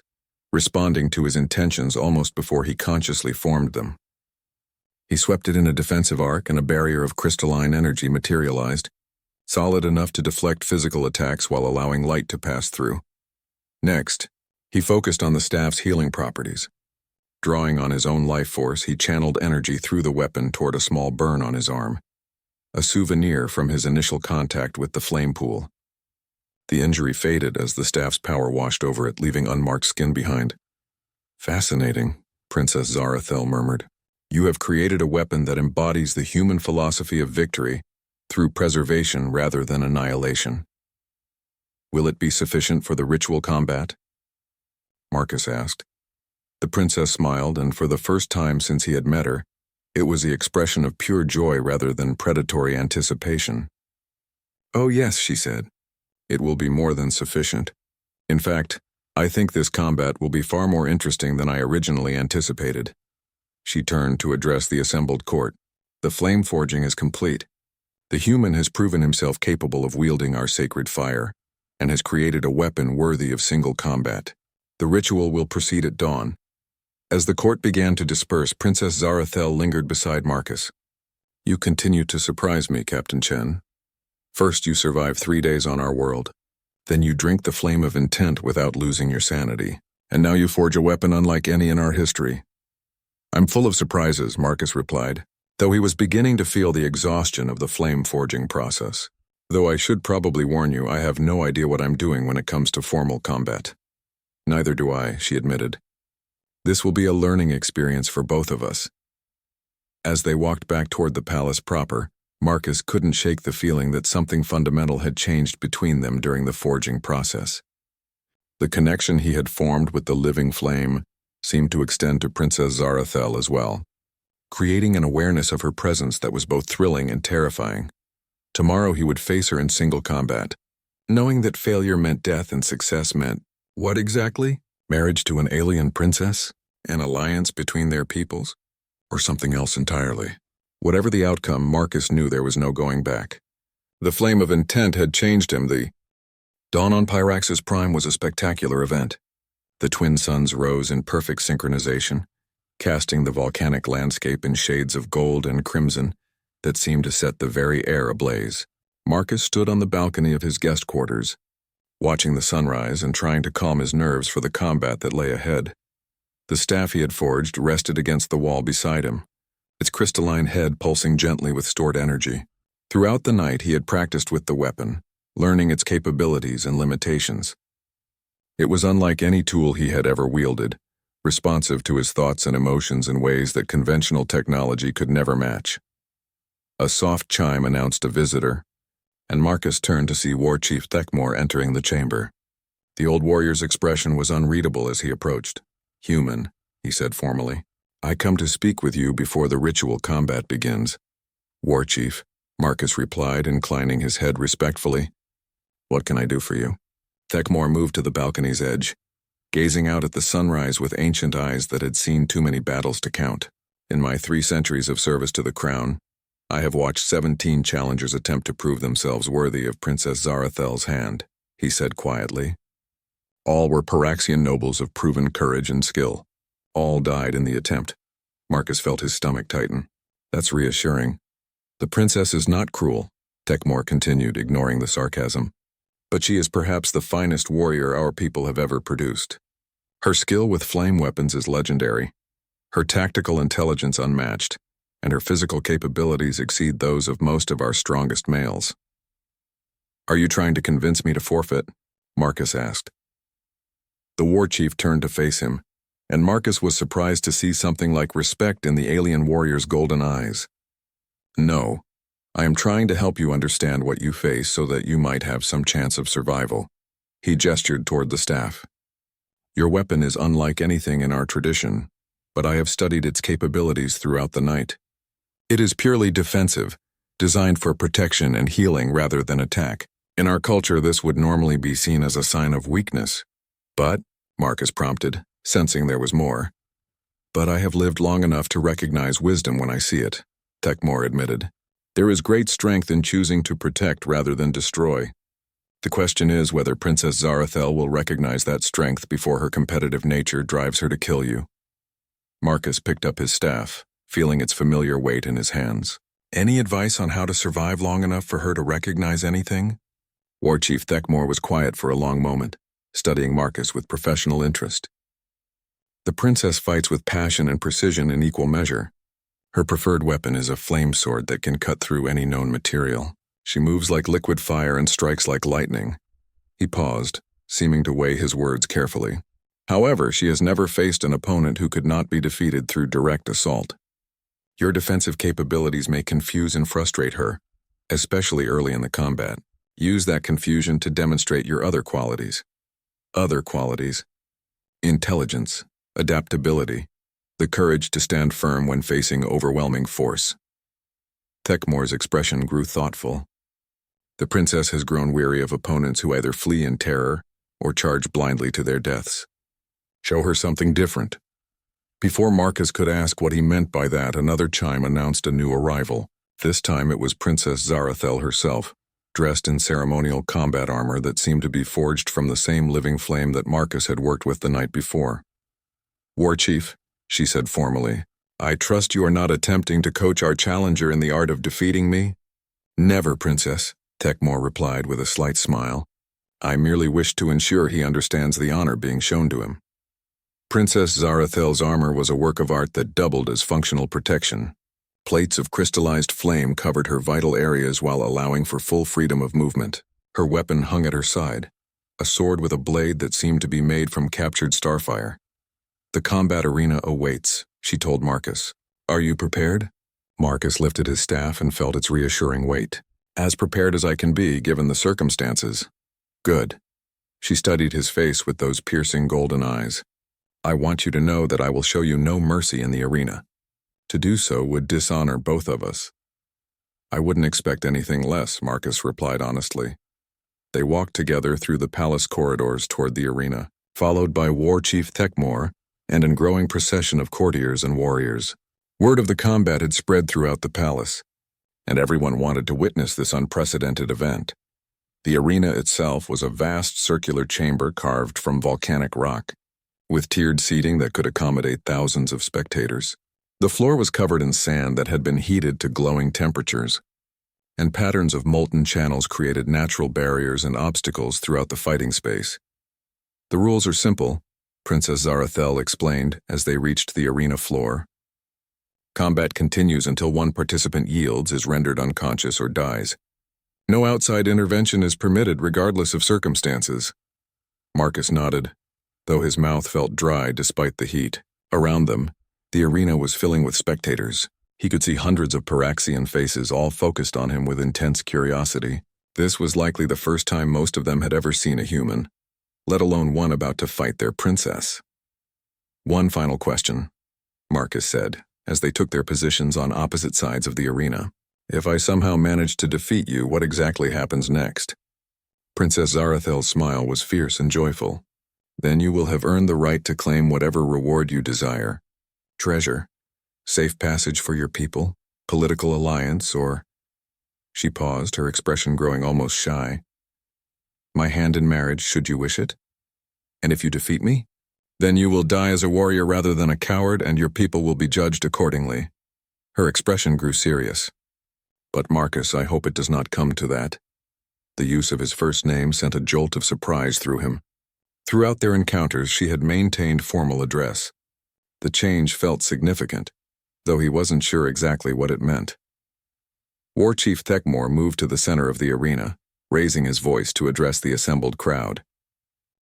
responding to his intentions almost before he consciously formed them. He swept it in a defensive arc, and a barrier of crystalline energy materialized, solid enough to deflect physical attacks while allowing light to pass through. Next, he focused on the staff's healing properties. Drawing on his own life force, he channeled energy through the weapon toward a small burn on his arm, a souvenir from his initial contact with the flame pool. The injury faded as the staff's power washed over it, leaving unmarked skin behind. "Fascinating," Princess Zarathel murmured. "You have created a weapon that embodies the human philosophy of victory through preservation rather than annihilation. Will it be sufficient for the ritual combat?" Marcus asked. The princess smiled, and for the first time since he had met her, it was the expression of pure joy rather than predatory anticipation. "Oh yes," she said. "It will be more than sufficient. In fact, I think this combat will be far more interesting than I originally anticipated." She turned to address the assembled court. "The flame forging is complete. The human has proven himself capable of wielding our sacred fire, and has created a weapon worthy of single combat. The ritual will proceed at dawn." As the court began to disperse, Princess Zarathel lingered beside Marcus. "You continue to surprise me, Captain Chen. First you survive 3 days on our world. Then you drink the flame of intent without losing your sanity. And now you forge a weapon unlike any in our history." "I'm full of surprises," Marcus replied, though he was beginning to feel the exhaustion of the flame forging process. "Though I should probably warn you, I have no idea what I'm doing when it comes to formal combat." "Neither do I," she admitted. "This will be a learning experience for both of us." As they walked back toward the palace proper, Marcus couldn't shake the feeling that something fundamental had changed between them during the forging process. The connection he had formed with the living flame seemed to extend to Princess Zarathel as well, creating an awareness of her presence that was both thrilling and terrifying. Tomorrow he would face her in single combat, knowing that failure meant death and success meant, what exactly? Marriage to an alien princess? An alliance between their peoples? Or something else entirely? Whatever the outcome, Marcus knew there was no going back. The flame of intent had changed him. The dawn on Pyrax's prime was a spectacular event. The twin suns rose in perfect synchronization, casting the volcanic landscape in shades of gold and crimson that seemed to set the very air ablaze. Marcus stood on the balcony of his guest quarters, watching the sunrise and trying to calm his nerves for the combat that lay ahead. The staff he had forged rested against the wall beside him, its crystalline head pulsing gently with stored energy. Throughout the night he had practiced with the weapon, learning its capabilities and limitations. It was unlike any tool he had ever wielded, responsive to his thoughts and emotions in ways that conventional technology could never match. A soft chime announced a visitor, and Marcus turned to see War Chief Thekmor entering the chamber. The old warrior's expression was unreadable as he approached. "Human," he said formally, "I come to speak with you before the ritual combat begins." "War Chief," Marcus replied, inclining his head respectfully. "What can I do for you?" Thekmor moved to the balcony's edge, gazing out at the sunrise with ancient eyes that had seen too many battles to count. "In my 3 centuries of service to the crown, I have watched 17 challengers attempt to prove themselves worthy of Princess Zarathel's hand," he said quietly. "All were Pyraxian nobles of proven courage and skill. All died in the attempt." Marcus felt his stomach tighten. "That's reassuring. The princess is not cruel, Techmore continued, ignoring the sarcasm. But she is perhaps the finest warrior our people have ever produced. Her skill with flame weapons is legendary, her tactical intelligence unmatched, and her physical capabilities exceed those of most of our strongest males. Are you trying to convince me to forfeit? Marcus asked. The war chief turned to face him, and Marcus was surprised to see something like respect in the alien warrior's golden eyes. No, I am trying to help you understand what you face so that you might have some chance of survival. He gestured toward the staff. Your weapon is unlike anything in our tradition, but I have studied its capabilities throughout the night. It is purely defensive, designed for protection and healing rather than attack. In our culture, this would normally be seen as a sign of weakness. But, Marcus prompted, sensing there was more. But I have lived long enough to recognize wisdom when I see it, Techmore admitted. There is great strength in choosing to protect rather than destroy. The question is whether Princess Zarathel will recognize that strength before her competitive nature drives her to kill you. Marcus picked up his staff, feeling its familiar weight in his hands. Any advice on how to survive long enough for her to recognize anything? War Chief Techmore was quiet for a long moment, studying Marcus with professional interest. The princess fights with passion and precision in equal measure. Her preferred weapon is a flame sword that can cut through any known material. She moves like liquid fire and strikes like lightning. He paused, seeming to weigh his words carefully. However, she has never faced an opponent who could not be defeated through direct assault. Your defensive capabilities may confuse and frustrate her, especially early in the combat. Use that confusion to demonstrate your other qualities. Other qualities: intelligence, adaptability, the courage to stand firm when facing overwhelming force. Techmore's expression grew thoughtful. The princess has grown weary of opponents who either flee in terror or charge blindly to their deaths. Show her something different. Before Marcus could ask what he meant by that, another chime announced a new arrival. This time it was Princess Zarathel herself, dressed in ceremonial combat armor that seemed to be forged from the same living flame that Marcus had worked with the night before. War Chief, she said formally, I trust you are not attempting to coach our challenger in the art of defeating me? Never, Princess, Techmore replied with a slight smile. I merely wish to ensure he understands the honor being shown to him. Princess Zarathel's armor was a work of art that doubled as functional protection. Plates of crystallized flame covered her vital areas while allowing for full freedom of movement. Her weapon hung at her side, a sword with a blade that seemed to be made from captured starfire. The combat arena awaits, she told Marcus. Are you prepared? Marcus lifted his staff and felt its reassuring weight. As prepared as I can be, given the circumstances. Good. She studied his face with those piercing golden eyes. I want you to know that I will show you no mercy in the arena. To do so would dishonor both of us. I wouldn't expect anything less, Marcus replied honestly. They walked together through the palace corridors toward the arena, followed by War Chief Techmore and a growing procession of courtiers and warriors. Word of the combat had spread throughout the palace, and everyone wanted to witness this unprecedented event. The arena itself was a vast circular chamber carved from volcanic rock, with tiered seating that could accommodate thousands of spectators. The floor was covered in sand that had been heated to glowing temperatures, and patterns of molten channels created natural barriers and obstacles throughout the fighting space. The rules are simple, Princess Zarathel explained as they reached the arena floor. Combat continues until one participant yields, is rendered unconscious, or dies. No outside intervention is permitted regardless of circumstances. Marcus nodded, though his mouth felt dry despite the heat. Around them, the arena was filling with spectators. He could see hundreds of Paraxian faces, all focused on him with intense curiosity. This was likely the first time most of them had ever seen a human, let alone one about to fight their princess. One final question, Marcus said, as they took their positions on opposite sides of the arena. If I somehow manage to defeat you, what exactly happens next? Princess Zarathel's smile was fierce and joyful. Then you will have earned the right to claim whatever reward you desire. Treasure, safe passage for your people, political alliance, or... She paused, her expression growing almost shy. My hand in marriage, should you wish it? And if you defeat me? Then you will die as a warrior rather than a coward, and your people will be judged accordingly. Her expression grew serious. But Marcus, I hope it does not come to that. The use of his first name sent a jolt of surprise through him. Throughout their encounters, she had maintained formal address. The change felt significant, though he wasn't sure exactly what it meant. War Chief Thekmor moved to the center of the arena, raising his voice to address the assembled crowd.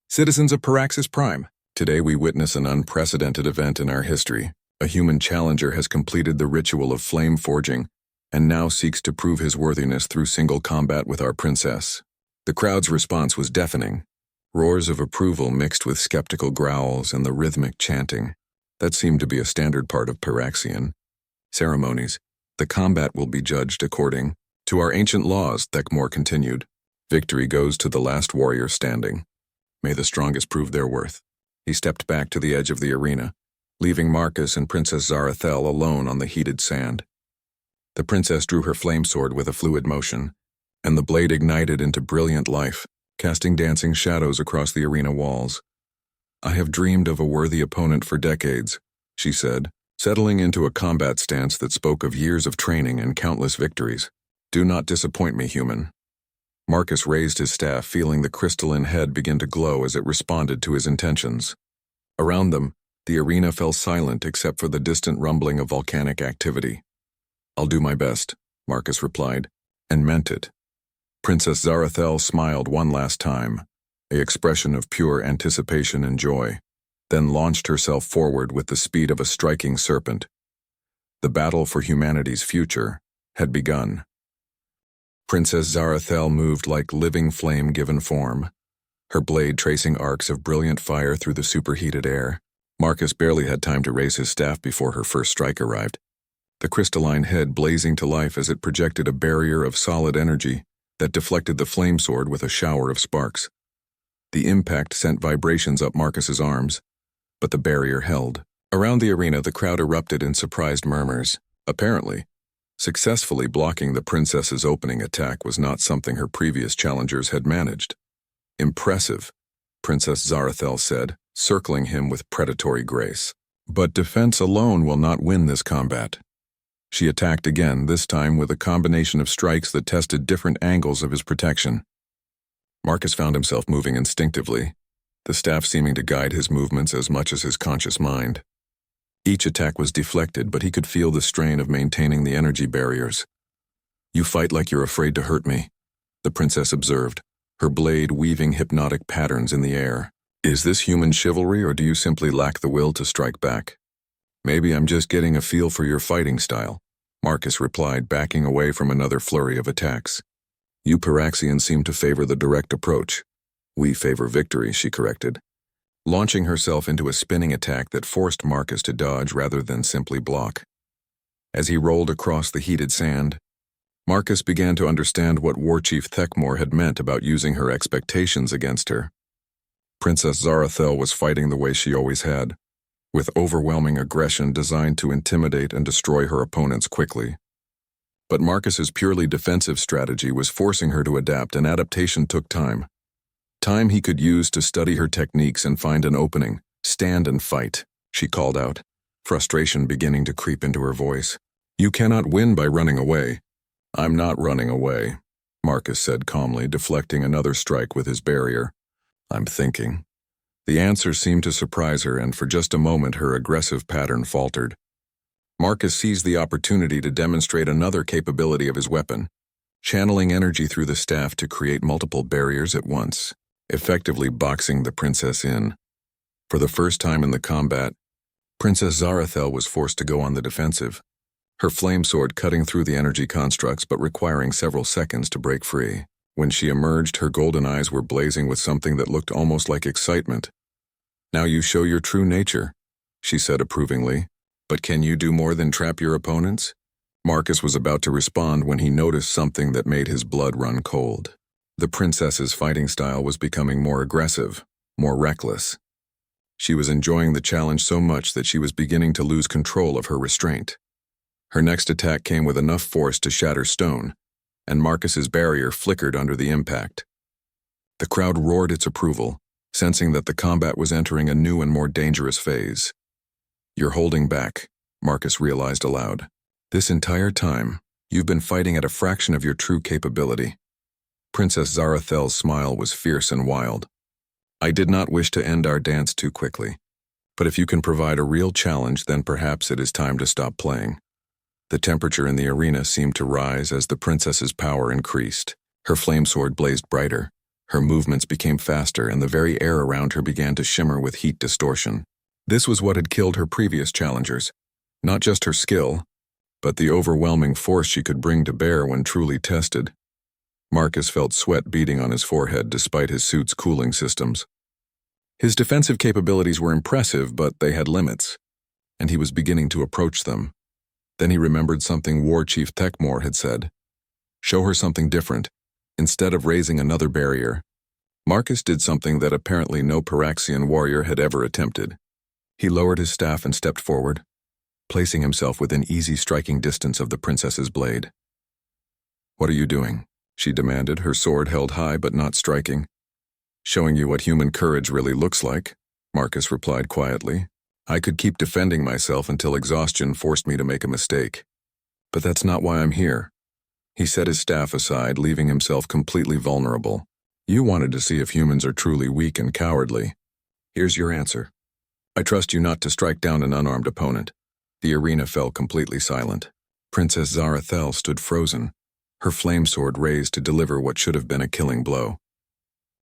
Citizens of Paraxis Prime, today we witness an unprecedented event in our history. A human challenger has completed the ritual of flame forging and now seeks to prove his worthiness through single combat with our princess. The crowd's response was deafening. Roars of approval mixed with skeptical growls and the rhythmic chanting. That seemed to be a standard part of Paraxian ceremonies. The combat will be judged according to our ancient laws, Thekmor continued. Victory goes to the last warrior standing. May the strongest prove their worth. He stepped back to the edge of the arena, leaving Marcus and Princess Zarathel alone on the heated sand. The princess drew her flame sword with a fluid motion, and the blade ignited into brilliant life, casting dancing shadows across the arena walls. I have dreamed of a worthy opponent for decades, she said, settling into a combat stance that spoke of years of training and countless victories. Do not disappoint me, human. Marcus raised his staff, feeling the crystalline head begin to glow as it responded to his intentions. Around them, the arena fell silent except for the distant rumbling of volcanic activity. I'll do my best, Marcus replied, and meant it. Princess Zarathel smiled one last time, an expression of pure anticipation and joy, then launched herself forward with the speed of a striking serpent. The battle for humanity's future had begun. Princess Zarathel moved like living flame given form, her blade tracing arcs of brilliant fire through the superheated air. Marcus barely had time to raise his staff before her first strike arrived, the crystalline head blazing to life as it projected a barrier of solid energy that deflected the flame sword with a shower of sparks. The impact sent vibrations up Marcus's arms, but the barrier held. Around the arena, the crowd erupted in surprised murmurs. Apparently, successfully blocking the princess's opening attack was not something her previous challengers had managed. Impressive, Princess Zarathel said, circling him with predatory grace. But defense alone will not win this combat. She attacked again, this time with a combination of strikes that tested different angles of his protection. Marcus found himself moving instinctively, the staff seeming to guide his movements as much as his conscious mind. Each attack was deflected, but he could feel the strain of maintaining the energy barriers. You fight like you're afraid to hurt me, the princess observed, her blade weaving hypnotic patterns in the air. Is this human chivalry, or do you simply lack the will to strike back? Maybe I'm just getting a feel for your fighting style, Marcus replied, backing away from another flurry of attacks. You Paraxians seem to favor the direct approach. We favor victory, she corrected, launching herself into a spinning attack that forced Marcus to dodge rather than simply block. As he rolled across the heated sand, Marcus began to understand what War Chief Thekmor had meant about using her expectations against her. Princess Zarathel was fighting the way she always had, with overwhelming aggression designed to intimidate and destroy her opponents quickly. But Marcus's purely defensive strategy was forcing her to adapt, and adaptation took time. Time he could use to study her techniques and find an opening. Stand and fight, she called out, frustration beginning to creep into her voice. You cannot win by running away. I'm not running away, Marcus said calmly, deflecting another strike with his barrier. I'm thinking. The answer seemed to surprise her, and for just a moment her aggressive pattern faltered. Marcus seized the opportunity to demonstrate another capability of his weapon, channeling energy through the staff to create multiple barriers at once, effectively boxing the princess in. For the first time in the combat, Princess Zarathel was forced to go on the defensive, her flame sword cutting through the energy constructs but requiring several seconds to break free. When she emerged, her golden eyes were blazing with something that looked almost like excitement. Now you show your true nature, she said approvingly. But can you do more than trap your opponents? Marcus was about to respond when he noticed something that made his blood run cold. The princess's fighting style was becoming more aggressive, more reckless. She was enjoying the challenge so much that she was beginning to lose control of her restraint. Her next attack came with enough force to shatter stone, and Marcus's barrier flickered under the impact. The crowd roared its approval, sensing that the combat was entering a new and more dangerous phase. You're holding back, Marcus realized aloud. This entire time, You've been fighting at a fraction of your true capability. Princess Zarathel's smile was fierce and wild. I did not wish to end our dance too quickly. But if you can provide a real challenge, then perhaps it is time to stop playing. The temperature in the arena seemed to rise as the princess's power increased. Her flame sword blazed brighter. Her movements became faster, and the very air around her began to shimmer with heat distortion. This was what had killed her previous challengers. Not just her skill, but the overwhelming force she could bring to bear when truly tested. Marcus felt sweat beading on his forehead despite his suit's cooling systems. His defensive capabilities were impressive, but they had limits, and he was beginning to approach them. Then he remembered something War Chief Techmore had said. Show her something different. Instead of raising another barrier, Marcus did something that apparently no Paraxian warrior had ever attempted. He lowered his staff and stepped forward, placing himself within easy striking distance of the princess's blade. What are you doing? She demanded, her sword held high but not striking. Showing you what human courage really looks like, Marcus replied quietly. I could keep defending myself until exhaustion forced me to make a mistake. But that's not why I'm here. He set his staff aside, leaving himself completely vulnerable. You wanted to see if humans are truly weak and cowardly. Here's your answer. I trust you not to strike down an unarmed opponent. The arena fell completely silent. Princess Zarathel stood frozen, her flame sword raised to deliver what should have been a killing blow.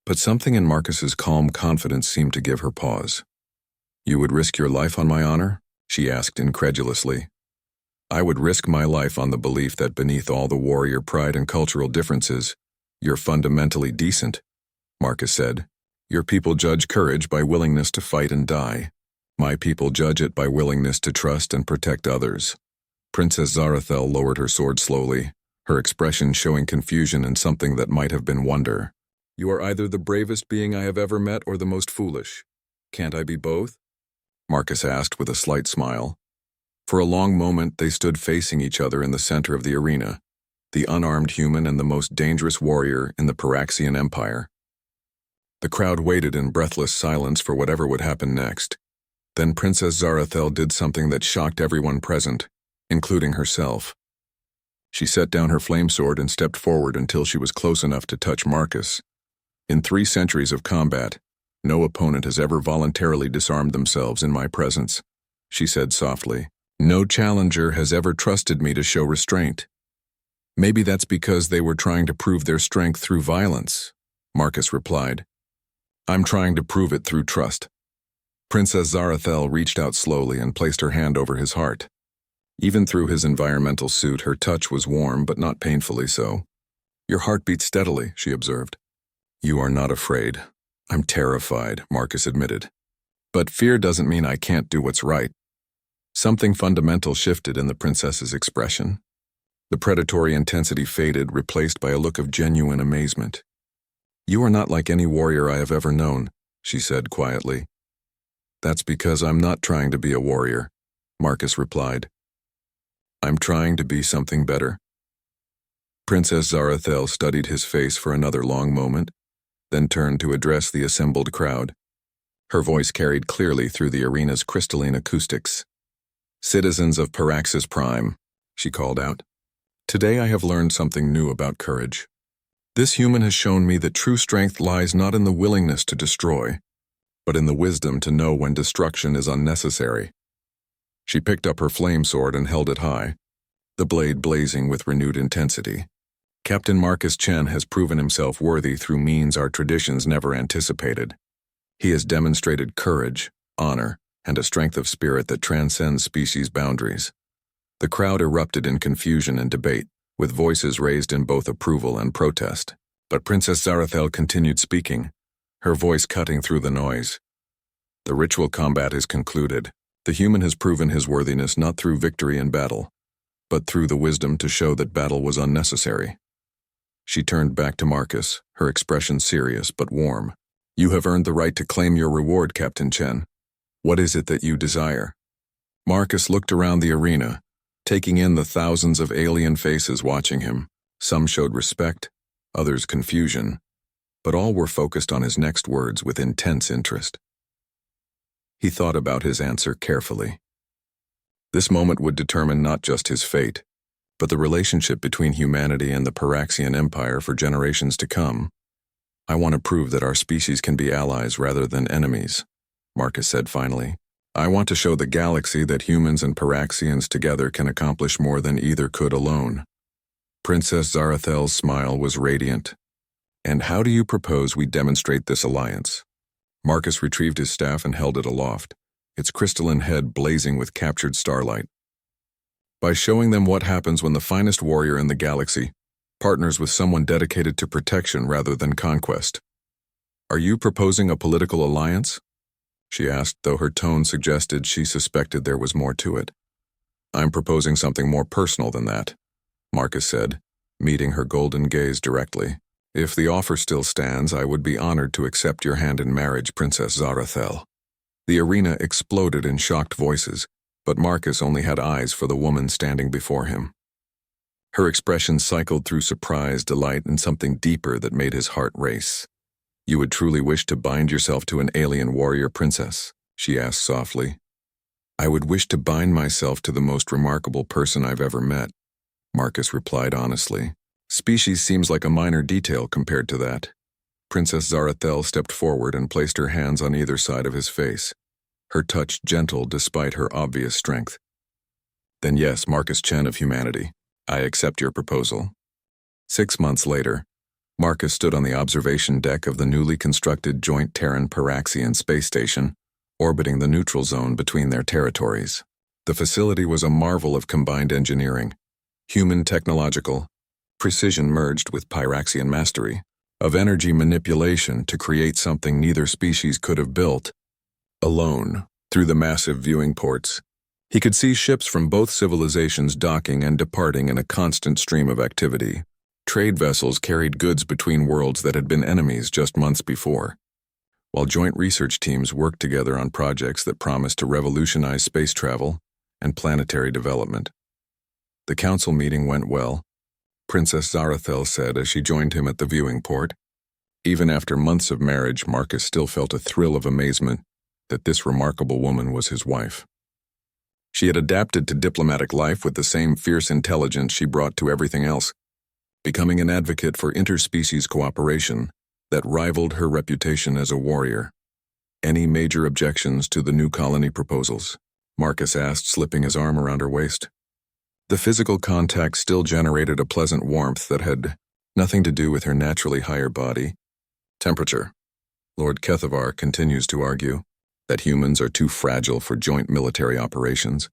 But something in Marcus's calm confidence seemed to give her pause. You would risk your life on my honor? She asked incredulously. I would risk my life on the belief that beneath all the warrior pride and cultural differences, you're fundamentally decent, Marcus said. Your people judge courage by willingness to fight and die. My people judge it by willingness to trust and protect others. Princess Zarathel lowered her sword slowly, her expression showing confusion and something that might have been wonder. You are either the bravest being I have ever met or the most foolish. Can't I be both? Marcus asked with a slight smile. For a long moment they stood facing each other in the center of the arena, the unarmed human and the most dangerous warrior in the Paraxian Empire. The crowd waited in breathless silence for whatever would happen next. Then Princess Zarathel did something that shocked everyone present, including herself. She set down her flame sword and stepped forward until she was close enough to touch Marcus. In 3 centuries of combat, no opponent has ever voluntarily disarmed themselves in my presence, she said softly. No challenger has ever trusted me to show restraint. Maybe that's because they were trying to prove their strength through violence, Marcus replied. I'm trying to prove it through trust. Princess Zarathel reached out slowly and placed her hand over his heart. Even through his environmental suit, her touch was warm but not painfully so. Your heart beats steadily, she observed. You are not afraid. I'm terrified, Marcus admitted. But fear doesn't mean I can't do what's right. Something fundamental shifted in the princess's expression. The predatory intensity faded, replaced by a look of genuine amazement. You are not like any warrior I have ever known, she said quietly. That's because I'm not trying to be a warrior, Marcus replied. I'm trying to be something better. Princess Zarathel studied his face for another long moment, then turned to address the assembled crowd. Her voice carried clearly through the arena's crystalline acoustics. Citizens of Paraxis Prime, she called out. Today I have learned something new about courage. This human has shown me that true strength lies not in the willingness to destroy, but in the wisdom to know when destruction is unnecessary. She picked up her flame sword and held it high, the blade blazing with renewed intensity. Captain Marcus Chen has proven himself worthy through means our traditions never anticipated. He has demonstrated courage, honor, and a strength of spirit that transcends species boundaries. The crowd erupted in confusion and debate, with voices raised in both approval and protest. But Princess Zarathel continued speaking, her voice cutting through the noise. The ritual combat is concluded. The human has proven his worthiness not through victory in battle, but through the wisdom to show that battle was unnecessary. She turned back to Marcus, her expression serious but warm. You have earned the right to claim your reward, Captain Chen. What is it that you desire? Marcus looked around the arena, taking in the thousands of alien faces watching him. Some showed respect, others confusion, but all were focused on his next words with intense interest. He thought about his answer carefully. This moment would determine not just his fate, but the relationship between humanity and the Paraxian Empire for generations to come. I want to prove that our species can be allies rather than enemies, Marcus said finally. I want to show the galaxy that humans and Paraxians together can accomplish more than either could alone. Princess Zarathel's smile was radiant. And how do you propose we demonstrate this alliance? Marcus retrieved his staff and held it aloft, its crystalline head blazing with captured starlight. By showing them what happens when the finest warrior in the galaxy partners with someone dedicated to protection rather than conquest. Are you proposing a political alliance? She asked, though her tone suggested she suspected there was more to it. I'm proposing something more personal than that, Marcus said, meeting her golden gaze directly. If the offer still stands, I would be honored to accept your hand in marriage, Princess Zarathel. The arena exploded in shocked voices, but Marcus only had eyes for the woman standing before him. Her expression cycled through surprise, delight, and something deeper that made his heart race. You would truly wish to bind yourself to an alien warrior princess? She asked softly. I would wish to bind myself to the most remarkable person I've ever met, Marcus replied honestly. Species seems like a minor detail compared to that. Princess Zarathel stepped forward and placed her hands on either side of his face, her touch gentle despite her obvious strength. Then yes, Marcus Chen of humanity, I accept your proposal. 6 months later, Marcus stood on the observation deck of the newly constructed joint Terran-Paraxian space station, orbiting the neutral zone between their territories. The facility was a marvel of combined engineering, human technological precision merged with Pyraxian mastery, of energy manipulation to create something neither species could have built alone. Through the massive viewing ports, he could see ships from both civilizations docking and departing in a constant stream of activity. Trade vessels carried goods between worlds that had been enemies just months before, while joint research teams worked together on projects that promised to revolutionize space travel and planetary development. The council meeting went well, Princess Zarathel said as she joined him at the viewing port. Even after months of marriage, Marcus still felt a thrill of amazement that this remarkable woman was his wife. She had adapted to diplomatic life with the same fierce intelligence she brought to everything else, becoming an advocate for interspecies cooperation that rivaled her reputation as a warrior. Any major objections to the new colony proposals? Marcus asked, slipping his arm around her waist. The physical contact still generated a pleasant warmth that had nothing to do with her naturally higher body temperature. Lord Kethavar continues to argue that humans are too fragile for joint military operations,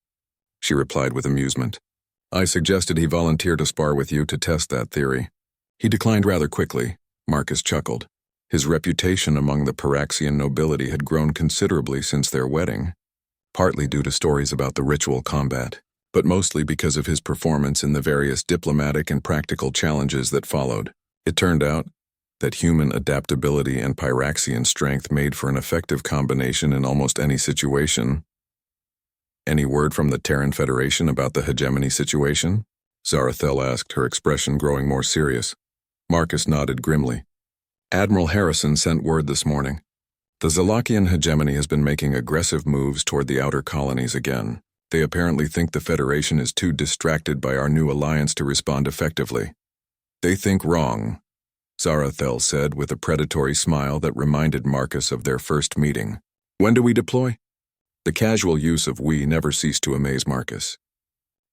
she replied with amusement. I suggested he volunteer to spar with you to test that theory. He declined rather quickly, Marcus chuckled. His reputation among the Paraxian nobility had grown considerably since their wedding, partly due to stories about the ritual combat, but mostly because of his performance in the various diplomatic and practical challenges that followed. It turned out that human adaptability and Pyraxian strength made for an effective combination in almost any situation. Any word from the Terran Federation about the hegemony situation? Zarathel asked, her expression growing more serious. Marcus nodded grimly. Admiral Harrison sent word this morning. The Zalakian hegemony has been making aggressive moves toward the outer colonies again. They apparently think the Federation is too distracted by our new alliance to respond effectively. They think wrong, Zarathel said with a predatory smile that reminded Marcus of their first meeting. When do we deploy? The casual use of we never ceased to amaze Marcus.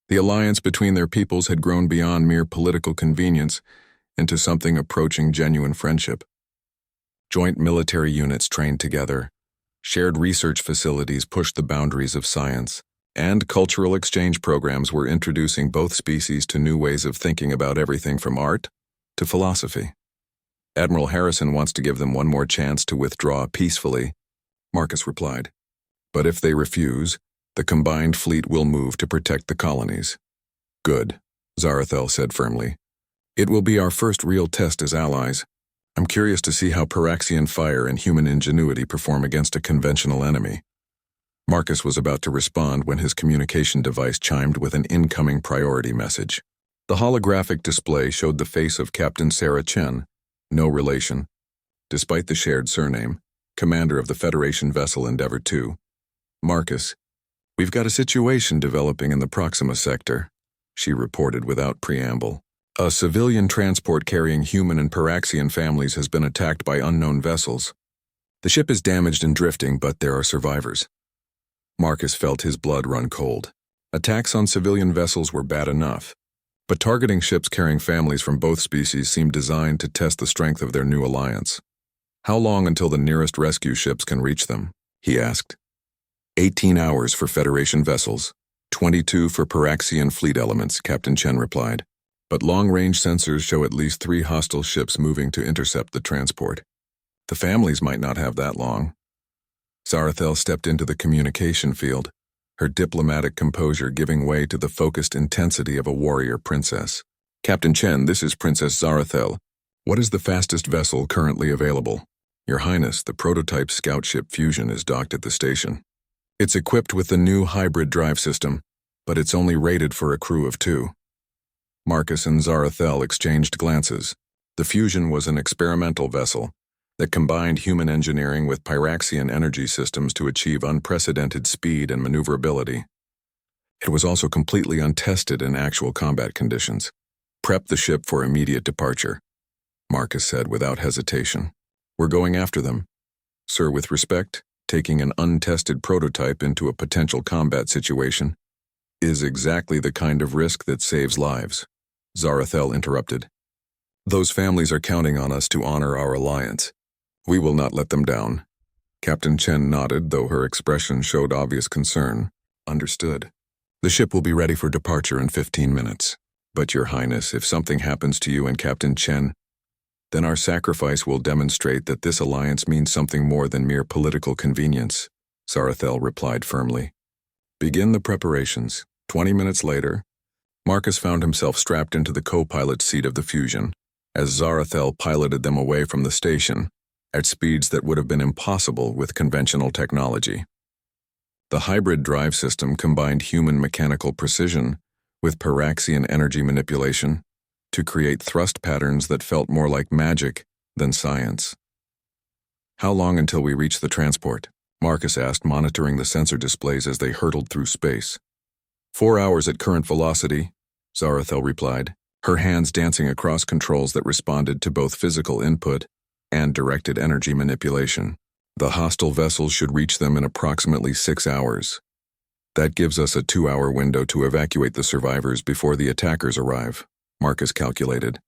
The alliance between their peoples had grown beyond mere political convenience into something approaching genuine friendship. Joint military units trained together, shared research facilities pushed the boundaries of science, and cultural exchange programs were introducing both species to new ways of thinking about everything from art to philosophy. Admiral Harrison wants to give them one more chance to withdraw peacefully, Marcus replied. But if they refuse, the combined fleet will move to protect the colonies. Good, Zarathel said firmly. It will be our first real test as allies. I'm curious to see how Paraxian fire and human ingenuity perform against a conventional enemy. Marcus was about to respond when his communication device chimed with an incoming priority message. The holographic display showed the face of Captain Sarah Chen, no relation, despite the shared surname, commander of the Federation vessel Endeavour II. Marcus, we've got a situation developing in the Proxima sector. she reported without preamble. A civilian transport carrying human and Paraxian families has been attacked by unknown vessels. The ship is damaged and drifting, but there are survivors. Marcus felt his blood run cold. Attacks on civilian vessels were bad enough, but targeting ships carrying families from both species seemed designed to test the strength of their new alliance. How long until the nearest rescue ships can reach them? He asked. 18 hours for Federation vessels, 22 for Paraxian fleet elements, Captain Chen replied. But long-range sensors show at least 3 hostile ships moving to intercept the transport. The families might not have that long. Zarathel stepped into the communication field, her diplomatic composure giving way to the focused intensity of a warrior princess. Captain Chen, this is Princess Zarathel. What is the fastest vessel currently available? Your Highness, the prototype scout ship Fusion is docked at the station. It's equipped with the new hybrid drive system, but it's only rated for a crew of 2. Marcus and Zarathel exchanged glances. The Fusion was an experimental vessel that combined human engineering with Pyraxian energy systems to achieve unprecedented speed and maneuverability. It was also completely untested in actual combat conditions. Prep the ship for immediate departure, Marcus said without hesitation. We're going after them. Sir, with respect, taking an untested prototype into a potential combat situation is exactly the kind of risk that saves lives, Zarathel interrupted. Those families are counting on us to honor our alliance. We will not let them down. Captain Chen nodded, though her expression showed obvious concern. Understood. The ship will be ready for departure in 15 minutes. But Your Highness, if something happens to you and Captain Chen, then our sacrifice will demonstrate that this alliance means something more than mere political convenience, Zarathel replied firmly. Begin the preparations. 20 minutes later, Marcus found himself strapped into the co-pilot seat of the Fusion, as Zarathel piloted them away from the station, at speeds that would have been impossible with conventional technology. The hybrid drive system combined human mechanical precision with Paraxian energy manipulation to create thrust patterns that felt more like magic than science. How long until we reach the transport? Marcus asked, monitoring the sensor displays as they hurtled through space. 4 hours at current velocity, Zarathel replied, her hands dancing across controls that responded to both physical input and directed energy manipulation. The hostile vessels should reach them in approximately 6 hours. That gives us a 2-hour window to evacuate the survivors before the attackers arrive, Marcus calculated.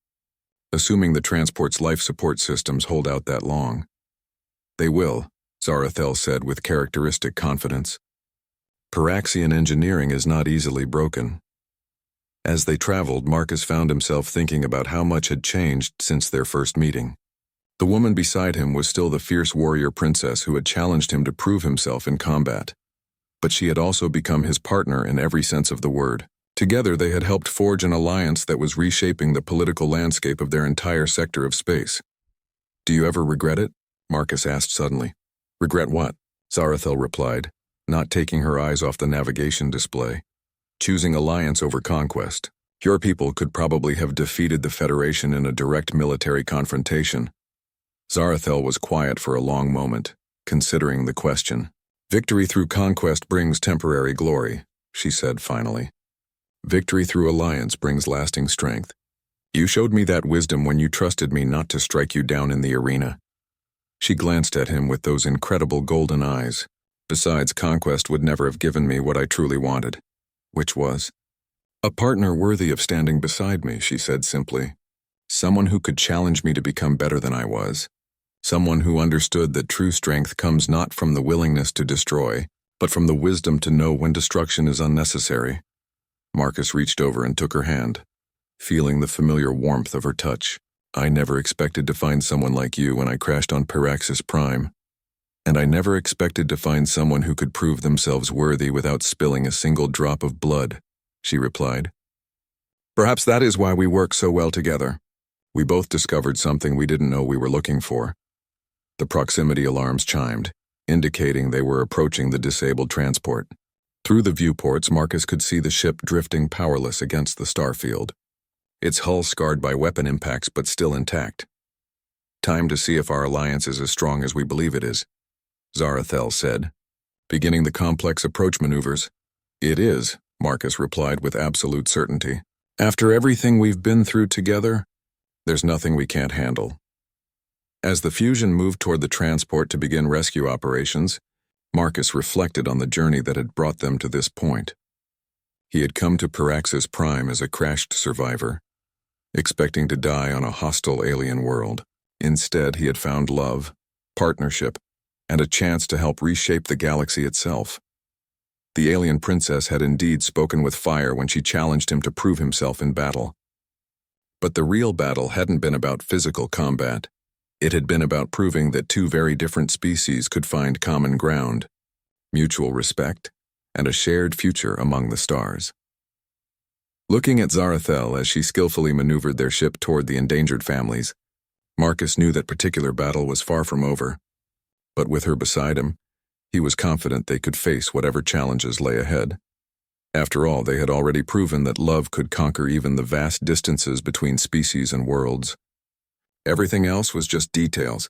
Assuming the transport's life support systems hold out that long. They will, Zarathel said with characteristic confidence. Paraxian engineering is not easily broken. As they traveled, Marcus found himself thinking about how much had changed since their first meeting. The woman beside him was still the fierce warrior princess who had challenged him to prove himself in combat. But she had also become his partner in every sense of the word. Together they had helped forge an alliance that was reshaping the political landscape of their entire sector of space. Do you ever regret it? Marcus asked suddenly. Regret what? Zarathel replied, not taking her eyes off the navigation display. Choosing alliance over conquest. Your people could probably have defeated the Federation in a direct military confrontation. Zarathel was quiet for a long moment, considering the question. Victory through conquest brings temporary glory, she said finally. Victory through alliance brings lasting strength. You showed me that wisdom when you trusted me not to strike you down in the arena. She glanced at him with those incredible golden eyes. Besides, conquest would never have given me what I truly wanted. Which was? A partner worthy of standing beside me, she said simply. Someone who could challenge me to become better than I was. Someone who understood that true strength comes not from the willingness to destroy, but from the wisdom to know when destruction is unnecessary. Marcus reached over and took her hand, feeling the familiar warmth of her touch. I never expected to find someone like you when I crashed on Paraxis Prime. And I never expected to find someone who could prove themselves worthy without spilling a single drop of blood, she replied. Perhaps that is why we work so well together. We both discovered something we didn't know we were looking for. The proximity alarms chimed, indicating they were approaching the disabled transport. Through the viewports, Marcus could see the ship drifting powerless against the starfield, its hull scarred by weapon impacts but still intact. Time to see if our alliance is as strong as we believe it is, Zarathel said, beginning the complex approach maneuvers. It is, Marcus replied with absolute certainty. After everything we've been through together, there's nothing we can't handle. As the fusion moved toward the transport to begin rescue operations, Marcus reflected on the journey that had brought them to this point. He had come to Paraxis Prime as a crashed survivor, expecting to die on a hostile alien world. Instead, he had found love, partnership, and a chance to help reshape the galaxy itself. The alien princess had indeed spoken with fire when she challenged him to prove himself in battle. But the real battle hadn't been about physical combat. It had been about proving that two very different species could find common ground, mutual respect, and a shared future among the stars. Looking at Zarathel as she skillfully maneuvered their ship toward the endangered families, Marcus knew that particular battle was far from over. But with her beside him, he was confident they could face whatever challenges lay ahead. After all, they had already proven that love could conquer even the vast distances between species and worlds. Everything else was just details,